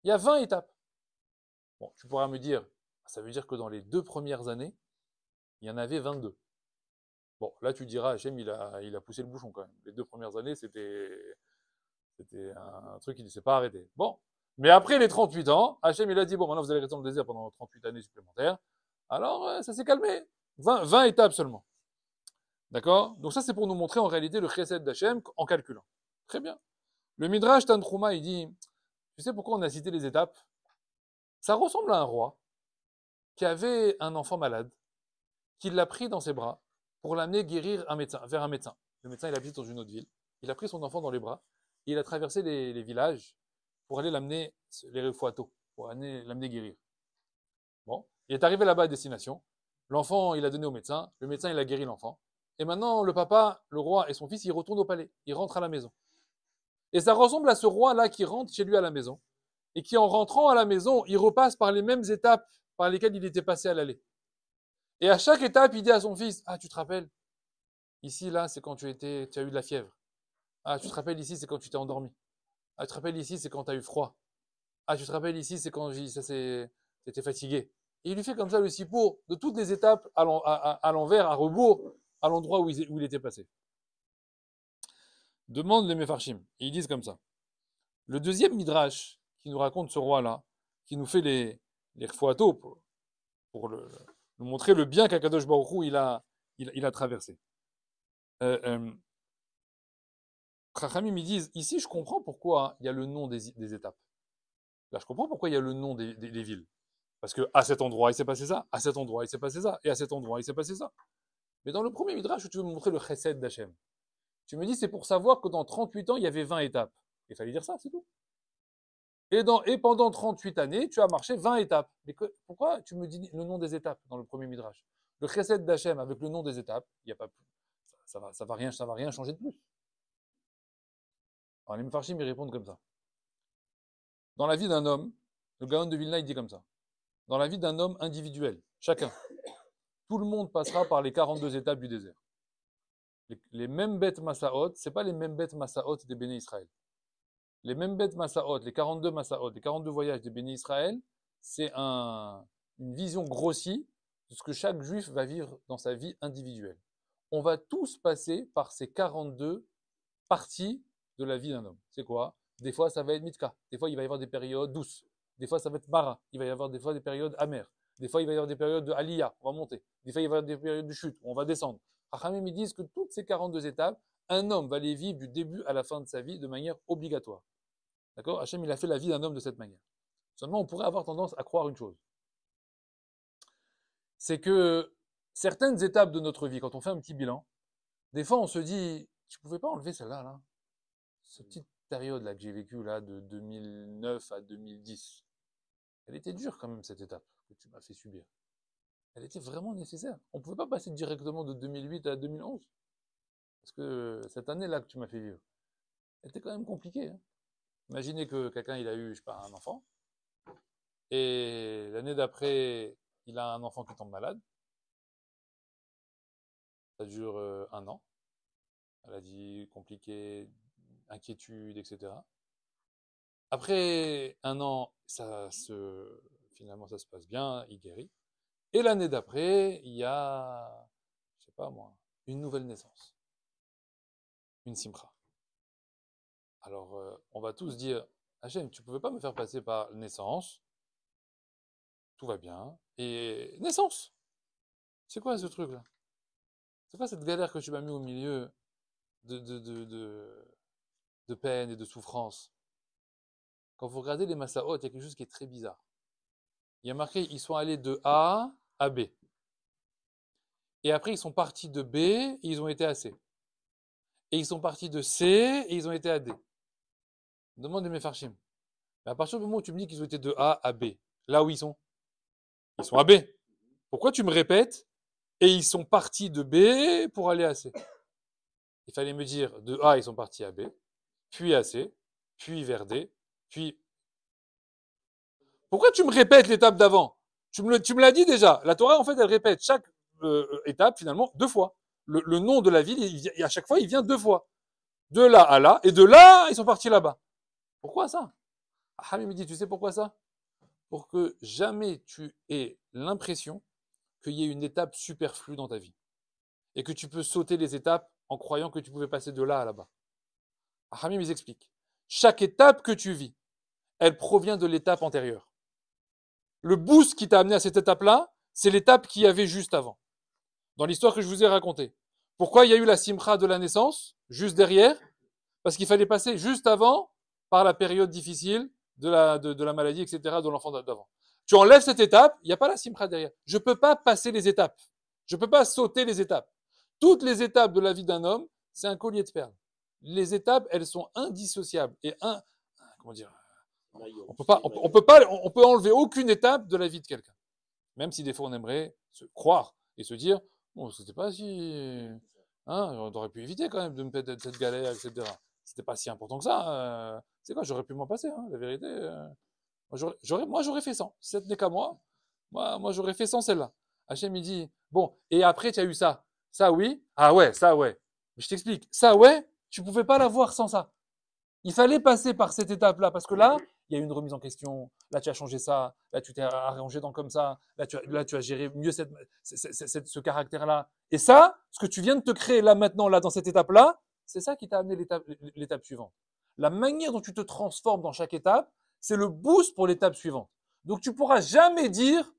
A: Il y a 20 étapes. Bon, tu pourras me dire, ça veut dire que dans les 2 premières années, il y en avait 22. Bon, là tu diras, Hachem, il a poussé le bouchon quand même. Les 2 premières années, c'était un truc qui ne s'est pas arrêté. Bon, mais après les 38 ans, Hachem, il a dit, bon, maintenant vous allez rester dans le désert pendant 38 années supplémentaires. Alors, ça s'est calmé. 20 étapes seulement. D'accord? Donc ça, c'est pour nous montrer en réalité le chesed d'Hachem en calculant. Très bien. Le Midrash Tantruma, il dit, tu sais pourquoi on a cité les étapes? Ça ressemble à un roi qui avait un enfant malade, qui l'a pris dans ses bras pour l'amener guérir vers un médecin. Le médecin, il habite dans une autre ville. Il a pris son enfant dans les bras et il a traversé les villages pour aller l'amener, les refouatos, pour l'amener guérir. Bon, il est arrivé là-bas à destination. L'enfant, il a donné au médecin. Le médecin, il a guéri l'enfant. Et maintenant, le papa, le roi et son fils, ils retournent au palais. Ils rentrent à la maison. Et ça ressemble à ce roi-là qui rentre chez lui à la maison. Et qui, en rentrant à la maison, il repasse par les mêmes étapes par lesquelles il était passé à l'aller. Et à chaque étape, il dit à son fils, ah, tu te rappelles? Ici, là, c'est quand tu as eu de la fièvre. Ah, tu te rappelles ici, c'est quand tu t'es endormi. Ah, tu te rappelles ici, c'est quand tu as eu froid. Ah, tu te rappelles ici, c'est quand t'étais fatigué. Et il lui fait comme ça le sipo de toutes les étapes à l'envers, à rebours, à l'endroit où il était passé. Demande les Mefarshim. Et ils disent comme ça. Le deuxième midrash qui nous raconte ce roi-là, qui nous fait les refouatos pour nous montrer le bien qu'Akadosh Baruch Hu, il a traversé. Chachamim, ils disent, ici, je comprends pourquoi il y a le nom des étapes. Là, je comprends pourquoi il y a le nom des villes. Parce que à cet endroit, il s'est passé ça, à cet endroit, il s'est passé ça, et à cet endroit, il s'est passé ça. Mais dans le premier midrash, tu veux me montrer le chesed d'Hachem. Tu me dis, c'est pour savoir que dans 38 ans, il y avait 20 étapes. Il fallait dire ça, c'est tout. Et pendant 38 années, tu as marché 20 étapes. Mais pourquoi tu me dis le nom des étapes dans le premier midrash? Le chesed d'Hachem avec le nom des étapes, il y a pas plus. Ça va rien changer de plus. Alors les Mefarshim, ils répondent comme ça. Dans la vie d'un homme, le Gaon de Vilna, il dit comme ça. Dans la vie d'un homme individuel, chacun, tout le monde passera par les 42 étapes du désert. Les mêmes bêtes Massaot, c'est pas les mêmes bêtes Massaot des bénis Israël. Les mêmes bêtes Massaot, les 42 Massaot, les 42 voyages des bénis Israël, c'est une vision grossie de ce que chaque juif va vivre dans sa vie individuelle. On va tous passer par ces 42 parties de la vie d'un homme. C'est quoi? Des fois, ça va être mitka. Des fois, il va y avoir des périodes douces. Des fois, ça va être mara. Il va y avoir des fois des périodes amères. Des fois, il va y avoir des périodes de aliyah. On va monter. Des fois, il va y avoir des périodes de chute. On va descendre. Chachamim, ils disent que toutes ces 42 étapes, un homme va les vivre du début à la fin de sa vie de manière obligatoire. D'accord? Hachem, il a fait la vie d'un homme de cette manière. Seulement, on pourrait avoir tendance à croire une chose. C'est que certaines étapes de notre vie, quand on fait un petit bilan, des fois, on se dit, tu pouvais pas enlever celle-là, là. Cette petite période là que j'ai vécue là de 2009 à 2010, elle était dure quand même cette étape que tu m'as fait subir. Elle était vraiment nécessaire. On ne pouvait pas passer directement de 2008 à 2011. Parce que cette année-là que tu m'as fait vivre, elle était quand même compliquée. Hein. Imaginez que quelqu'un, il a eu, je sais pas, un enfant, et l'année d'après, il a un enfant qui tombe malade. Ça dure 1 an. Maladie compliquée, inquiétude, etc. Après 1 an, finalement, ça se passe bien, il guérit. Et l'année d'après, il y a, je sais pas moi, une nouvelle naissance, une simcha. Alors, on va tous dire, Hachem, tu pouvais pas me faire passer par naissance, tout va bien, et naissance. C'est quoi ce truc-là? C'est quoi cette galère que tu m'as mis au milieu de, de, de, de, de peine et de souffrance? Quand vous regardez les Massaot, il y a quelque chose qui est très bizarre. Il y a marqué, ils sont allés de A à B. Et après, ils sont partis de B et ils ont été à C. Et ils sont partis de C et ils ont été à D. Demande de mes farchim. Mais à partir du moment où tu me dis qu'ils ont été de A à B, là où ils sont à B. Pourquoi tu me répètes et ils sont partis de B pour aller à C? Il fallait me dire de A, ils sont partis à B, puis à C, puis vers D, puis. Pourquoi tu me répètes l'étape d'avant? Tu me l'as dit déjà. La Torah, en fait, elle répète chaque étape, finalement, 2 fois. Le nom de la ville, à chaque fois, il vient 2 fois. De là à là, et de là, ils sont partis là-bas. Pourquoi ça? Hamid me dit, tu sais pourquoi ça? Pour que jamais tu aies l'impression qu'il y ait une étape superflue dans ta vie. Et que tu peux sauter les étapes en croyant que tu pouvais passer de là à là-bas. Hamid m'explique. Chaque étape que tu vis, elle provient de l'étape antérieure. Le boost qui t'a amené à cette étape-là, c'est l'étape qu'il y avait juste avant. Dans l'histoire que je vous ai racontée. Pourquoi il y a eu la simcha de la naissance, juste derrière? Parce qu'il fallait passer juste avant par la période difficile de la maladie, etc., de l'enfant d'avant. Tu enlèves cette étape, il n'y a pas la simcha derrière. Je ne peux pas passer les étapes. Je ne peux pas sauter les étapes. Toutes les étapes de la vie d'un homme, c'est un collier de perles. Les étapes, elles sont indissociables. Et comment dire, on peut enlever aucune étape de la vie de quelqu'un. Même si des fois on aimerait se croire et se dire, bon, c'était pas si, hein, on aurait pu éviter quand même de me mettre cette galère, etc. C'était pas si important que ça. C'est quoi, j'aurais pu m'en passer, hein, la vérité. Moi, j'aurais fait 100. Si ce n'est qu'à moi, j'aurais fait 100 celle-là. Hachem, il dit, bon, et après, tu as eu ça. Ça, oui. Ah ouais, ça, ouais. Mais je t'explique. Ça, ouais, tu pouvais pas l'avoir sans ça. Il fallait passer par cette étape-là, parce que là, il y a eu une remise en question. Là, tu as changé ça. Là, tu t'es arrangé dans comme ça. Là, tu as géré mieux ce caractère-là. Et ça, ce que tu viens de te créer là, maintenant, là, dans cette étape-là, c'est ça qui t'a amené l'étape suivante. La manière dont tu te transformes dans chaque étape, c'est le boost pour l'étape suivante. Donc, tu pourras jamais dire,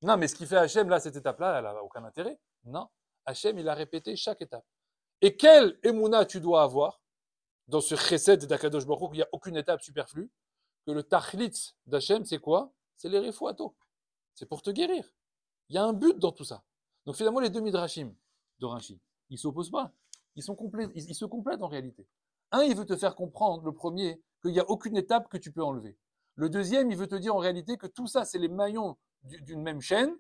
A: non, mais ce qui fait Hachem, là, cette étape-là, elle n'a aucun intérêt. Non. Hachem, il a répété chaque étape. Et quelle émouna tu dois avoir dans ce chesed d'Akadosh Baruch Hu, il n'y a aucune étape superflue, que le tachlit d'Hachem, c'est quoi? C'est les refouato. C'est pour te guérir. Il y a un but dans tout ça. Donc finalement, les deux midrashim de Rashi, ils ne s'opposent pas. Ils se complètent en réalité. Un, il veut te faire comprendre, le premier, qu'il n'y a aucune étape que tu peux enlever. Le deuxième, il veut te dire en réalité que tout ça, c'est les maillons d'une même chaîne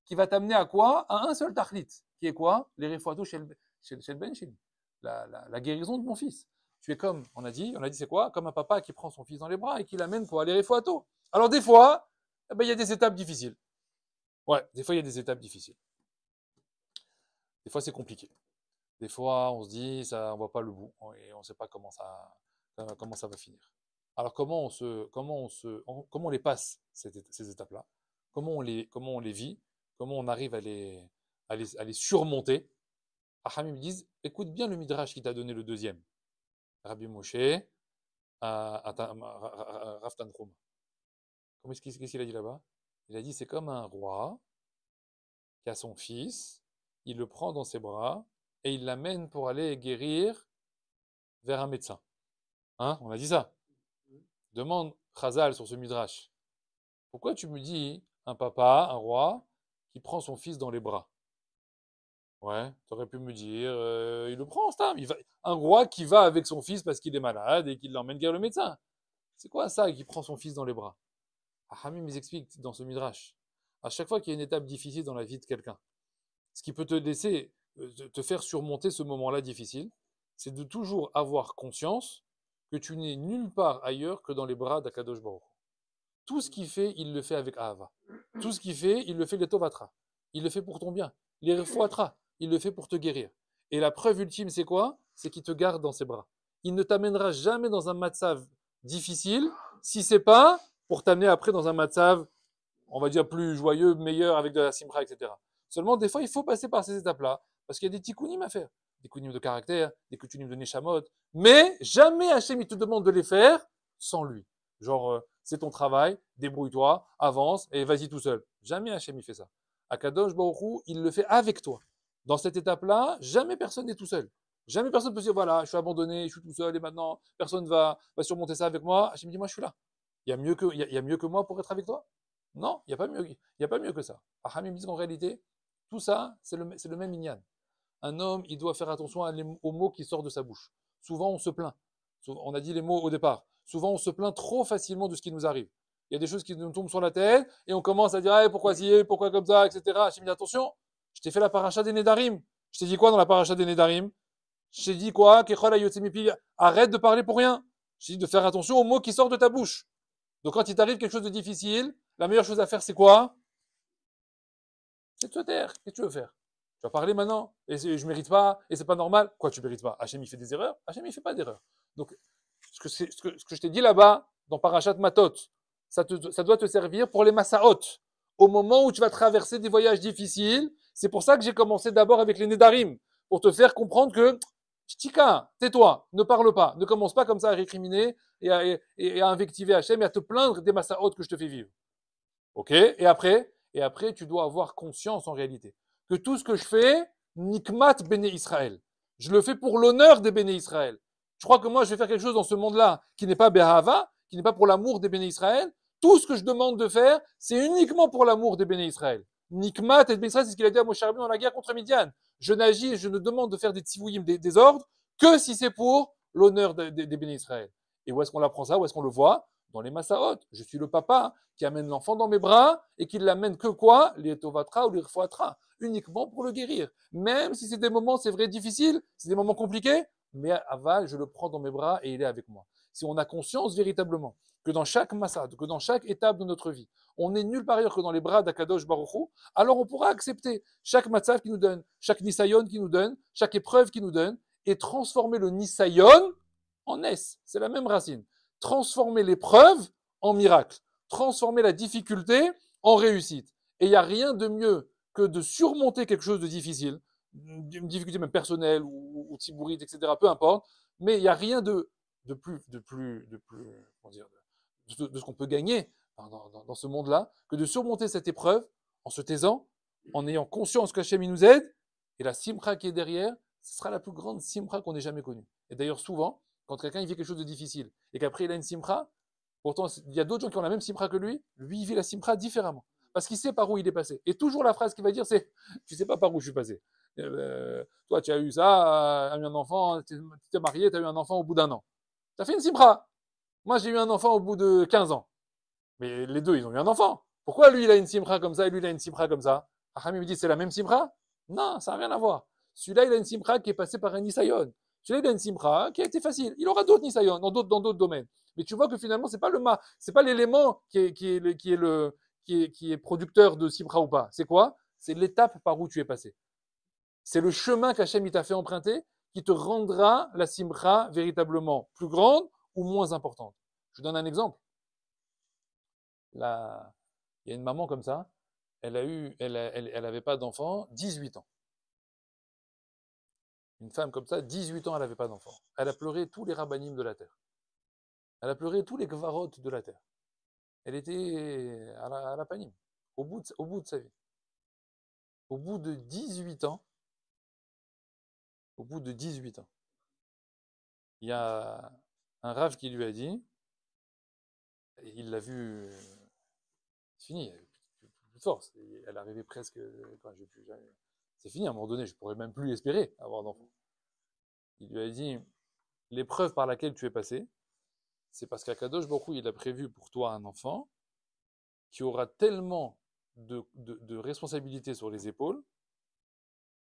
A: qui va t'amener à quoi? À un seul tachlit, qui est quoi? Les refouato chez le ben Shili. La guérison de mon fils. Tu es comme, on a dit c'est quoi? Comme un papa qui prend son fils dans les bras et qui l'amène pour aller refouato. Alors des fois, eh ben, il y a des étapes difficiles. Ouais, des fois il y a des étapes difficiles. Des fois c'est compliqué. Des fois on se dit, ça, on voit pas le bout et on ne sait pas comment ça va finir. Alors comment on les passe ces étapes-là? Comment on les vit? Comment on arrive à les surmonter? Ahamim me disent, écoute bien le midrash qui t'a donné le deuxième. Rabbi Moshe, Rav Tanchuma. Qu'est-ce qu'il a dit là-bas? Il a dit, c'est comme un roi qui a son fils, il le prend dans ses bras et il l'amène pour aller guérir vers un médecin. Hein? On a dit ça. Demande Chazal sur ce midrash. Pourquoi tu me dis un papa, un roi, qui prend son fils dans les bras? Ouais, tu aurais pu me dire, il le prend, Stam. Un roi qui va avec son fils parce qu'il est malade et qui l'emmène guérir le médecin. C'est quoi ça, qui prend son fils dans les bras? Hamim explique dans ce midrash. À chaque fois qu'il y a une étape difficile dans la vie de quelqu'un, ce qui peut te laisser te faire surmonter ce moment-là difficile, c'est de toujours avoir conscience que tu n'es nulle part ailleurs que dans les bras d'Akadosh Baruch Hu. Tout ce qu'il fait, il le fait avec Ahava. Tout ce qu'il fait, il le fait les Tovatra. Il le fait pour ton bien. Les Refuatra, il le fait pour te guérir. Et la preuve ultime, c'est quoi? C'est qu'il te garde dans ses bras. Il ne t'amènera jamais dans un matzav difficile si c'est pas pour t'amener après dans un matzav, on va dire, plus joyeux, meilleur, avec de la simra, etc. Seulement, des fois, il faut passer par ces étapes-là, parce qu'il y a des tikkunim à faire. Des tikkunim de caractère, des tikkunim de neshamot. Mais jamais Hachem, il te demande de les faire sans lui. Genre, c'est ton travail, débrouille-toi, avance, et vas-y tout seul. Jamais Hachem, il fait ça. Akadosh Baruch Hu, il le fait avec toi. Dans cette étape-là, jamais personne n'est tout seul. Jamais personne ne peut se dire, voilà, je suis abandonné, je suis tout seul, et maintenant, personne va surmonter ça avec moi. Hachem dit, moi, je suis là. Il y a mieux que moi pour être avec toi? Non, il n'y a pas mieux que ça. Hachem dit qu'en réalité, tout ça, c'est le même minyan. Un homme, il doit faire attention aux mots qui sortent de sa bouche. Souvent, on se plaint. On a dit les mots au départ. Souvent, on se plaint trop facilement de ce qui nous arrive. Il y a des choses qui nous tombent sur la tête et on commence à dire hey, pourquoi ci, pourquoi comme ça, etc. J'ai dit attention, je t'ai fait la paracha des Nédarim. Je t'ai dit quoi dans la paracha des Nédarim? Je t'ai dit quoi? Arrête de parler pour rien. Je t'ai dit de faire attention aux mots qui sortent de ta bouche. Donc quand il t'arrive quelque chose de difficile, la meilleure chose à faire, c'est quoi? C'est de se taire. Qu'est-ce que tu veux faire? Tu vas parler maintenant, et je mérite pas, et c'est pas normal. Quoi, tu mérites pas? Hachem, il fait des erreurs? Hachem, il fait pas d'erreurs. Donc, ce que je t'ai dit là-bas, dans Parashat Matot, ça doit te servir pour les Massaot. Au moment où tu vas traverser des voyages difficiles, c'est pour ça que j'ai commencé d'abord avec les Nedarim, pour te faire comprendre que, Ch'tika, tais-toi, ne parle pas, ne commence pas comme ça à récriminer et à invectiver Hachem et à te plaindre des Massaot que je te fais vivre. Ok? Et après, tu dois avoir conscience en réalité que tout ce que je fais, nikmat béné Israël. Je le fais pour l'honneur des béné Israël. Je crois que moi, je vais faire quelque chose dans ce monde-là qui n'est pas Behava, qui n'est pas pour l'amour des béné Israël. Tout ce que je demande de faire, c'est uniquement pour l'amour des béné Israël. Nikmat et béné Israël, c'est ce qu'il a dit à Moshe Rabbeinu dans la guerre contre Midian. Je n'agis et je ne demande de faire des tzivouïm, des ordres, que si c'est pour l'honneur des béné Israël. Et où est-ce qu'on apprend ça? Où est-ce qu'on le voit? Dans les Massaot. Je suis le papa qui amène l'enfant dans mes bras et qui l'amène que quoi? Les Tovatra ou les Refuatra. Uniquement pour le guérir. Même si c'est des moments, c'est vrai, difficiles, c'est des moments compliqués, mais aval, je le prends dans mes bras et il est avec moi. Si on a conscience véritablement que dans chaque massad, que dans chaque étape de notre vie, on n'est nulle part ailleurs que dans les bras d'Akadosh Baruch Hu, alors on pourra accepter chaque matzav qui nous donne, chaque nisayon qui nous donne, chaque épreuve qui nous donne, et transformer le nisayon en es. C'est la même racine. Transformer l'épreuve en miracle. Transformer la difficulté en réussite. Et il n'y a rien de mieux que de surmonter quelque chose de difficile, une difficulté même personnelle ou tibourite, etc., peu importe, mais il n'y a rien de ce qu'on peut gagner dans ce monde-là que de surmonter cette épreuve en se taisant, en ayant conscience qu'Hachem nous aide, et la simra qui est derrière, ce sera la plus grande simra qu'on ait jamais connue. Et d'ailleurs, souvent, quand quelqu'un il vit quelque chose de difficile et qu'après il a une simra, pourtant il y a d'autres gens qui ont la même simra que lui il vit la simra différemment. Parce qu'il sait par où il est passé. Et toujours la phrase qu'il va dire, c'est tu sais pas par où je suis passé. Toi, tu as eu ça, tu as eu un enfant, tu t'es marié, tu as eu un enfant au bout d'un an. Tu as fait une simra. Moi, j'ai eu un enfant au bout de 15 ans. Mais les deux, ils ont eu un enfant. Pourquoi lui, il a une simra comme ça et lui, il a une simra comme ça? Aham, il me dit, c'est la même simra? Non, ça n'a rien à voir. Celui-là, il a une simra qui est passée par un nisayon. Celui-là, il a une simra qui a été facile. Il aura d'autres nisayon dans d'autres domaines. Mais tu vois que finalement, c'est pas l'élément qui est producteur de simra ou pas. C'est quoi? C'est l'étape par où tu es passé. C'est le chemin qu'Hachem t'a fait emprunter qui te rendra la simra véritablement plus grande ou moins importante. Je vous donne un exemple. Là, il y a une maman comme ça, elle avait pas d'enfant, 18 ans. Une femme comme ça, 18 ans, elle n'avait pas d'enfant. Elle a pleuré tous les rabbanim de la terre. Elle a pleuré tous les gvarot de la terre. Elle était à la panim, au bout de sa vie. Au bout de 18 ans, il y a un rav qui lui a dit, il l'a vu, c'est fini, elle n'avait plus de force. Elle arrivait presque, c'est fini, à un moment donné, je ne pourrais même plus espérer avoir d'enfant. Il lui a dit, l'épreuve par laquelle tu es passé, c'est parce qu'Akadosh Baruch Hu, il a prévu pour toi un enfant qui aura tellement de responsabilités sur les épaules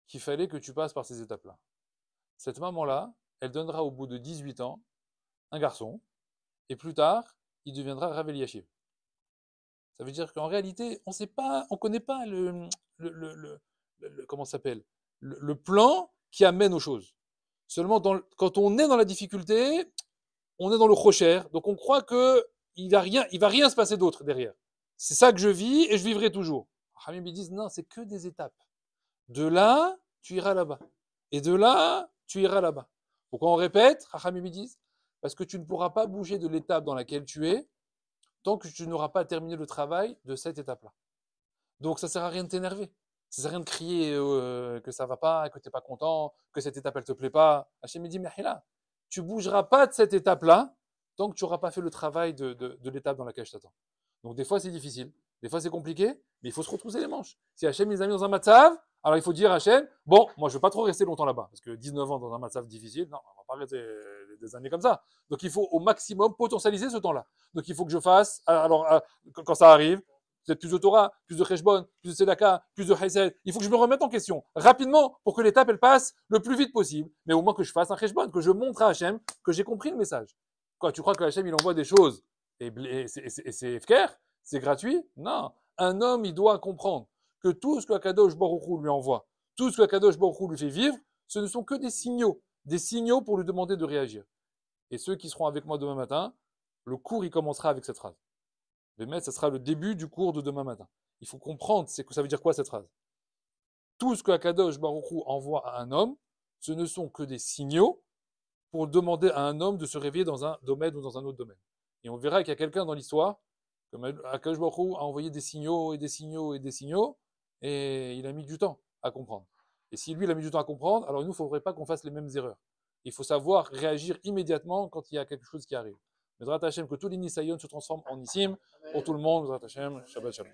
A: qu'il fallait que tu passes par ces étapes-là. Cette maman-là, elle donnera au bout de 18 ans un garçon, et plus tard, il deviendra Rav Eliashiv. Ça veut dire qu'en réalité, on ne connaît pas comment ça s'appelle, le plan qui amène aux choses. Seulement, quand on est dans la difficulté, on est dans le rocher, donc on croit qu'il va rien se passer d'autre derrière. C'est ça que je vis et je vivrai toujours. Hamim, ils disent, non, c'est que des étapes. De là, tu iras là-bas. Et de là, tu iras là-bas. Pourquoi on répète? Hamim, ils disent, parce que tu ne pourras pas bouger de l'étape dans laquelle tu es tant que tu n'auras pas terminé le travail de cette étape-là. Donc ça ne sert à rien de t'énerver. Ça ne sert à rien de crier que ça ne va pas, que tu n'es pas content, que cette étape, elle ne te plaît pas. Hachem me dit, mais là, tu ne bougeras pas de cette étape-là tant que tu n'auras pas fait le travail de l'étape dans laquelle je t'attends. Donc des fois, c'est difficile. Des fois, c'est compliqué, mais il faut se retrousser les manches. Si Hachem les a mis dans un matzav, alors il faut dire à Hachem, bon, moi je ne veux pas trop rester longtemps là-bas, parce que 19 ans dans un matzav difficile, non, on ne va pas rester des années comme ça. Donc il faut au maximum potentialiser ce temps-là. Donc il faut que je fasse, alors quand ça arrive, peut-être plus de Torah, plus de Cheshbon, plus de Tzedaka, plus de Chesed. Il faut que je me remette en question rapidement pour que l'étape elle passe le plus vite possible, mais au moins que je fasse un Cheshbon, que je montre à Hachem que j'ai compris le message. Quoi, tu crois que Hachem il envoie des choses et c'est efker, c'est gratuit? Non. Un homme, il doit comprendre que tout ce que Akadosh Baruch Hu lui envoie, tout ce que Akadosh Baruch Hu lui fait vivre, ce ne sont que des signaux pour lui demander de réagir. Et ceux qui seront avec moi demain matin, le cours il commencera avec cette phrase. Mais ce sera le début du cours de demain matin. Il faut comprendre c'est que ça veut dire quoi cette phrase. Tout ce que Akadosh Baruch Hu envoie à un homme, ce ne sont que des signaux pour demander à un homme de se réveiller dans un domaine ou dans un autre domaine. Et on verra qu'il y a quelqu'un dans l'histoire, comme Akadosh Baruch Hu a envoyé des signaux et des signaux et des signaux, et il a mis du temps à comprendre. Et si lui il a mis du temps à comprendre, alors nous il ne faudrait pas qu'on fasse les mêmes erreurs. Il faut savoir réagir immédiatement quand il y a quelque chose qui arrive. Bezrat Hashem, que tous les Nisayon se transforment en Nissim pour tout le monde. Bezrat Hashem, Shabbat Shalom.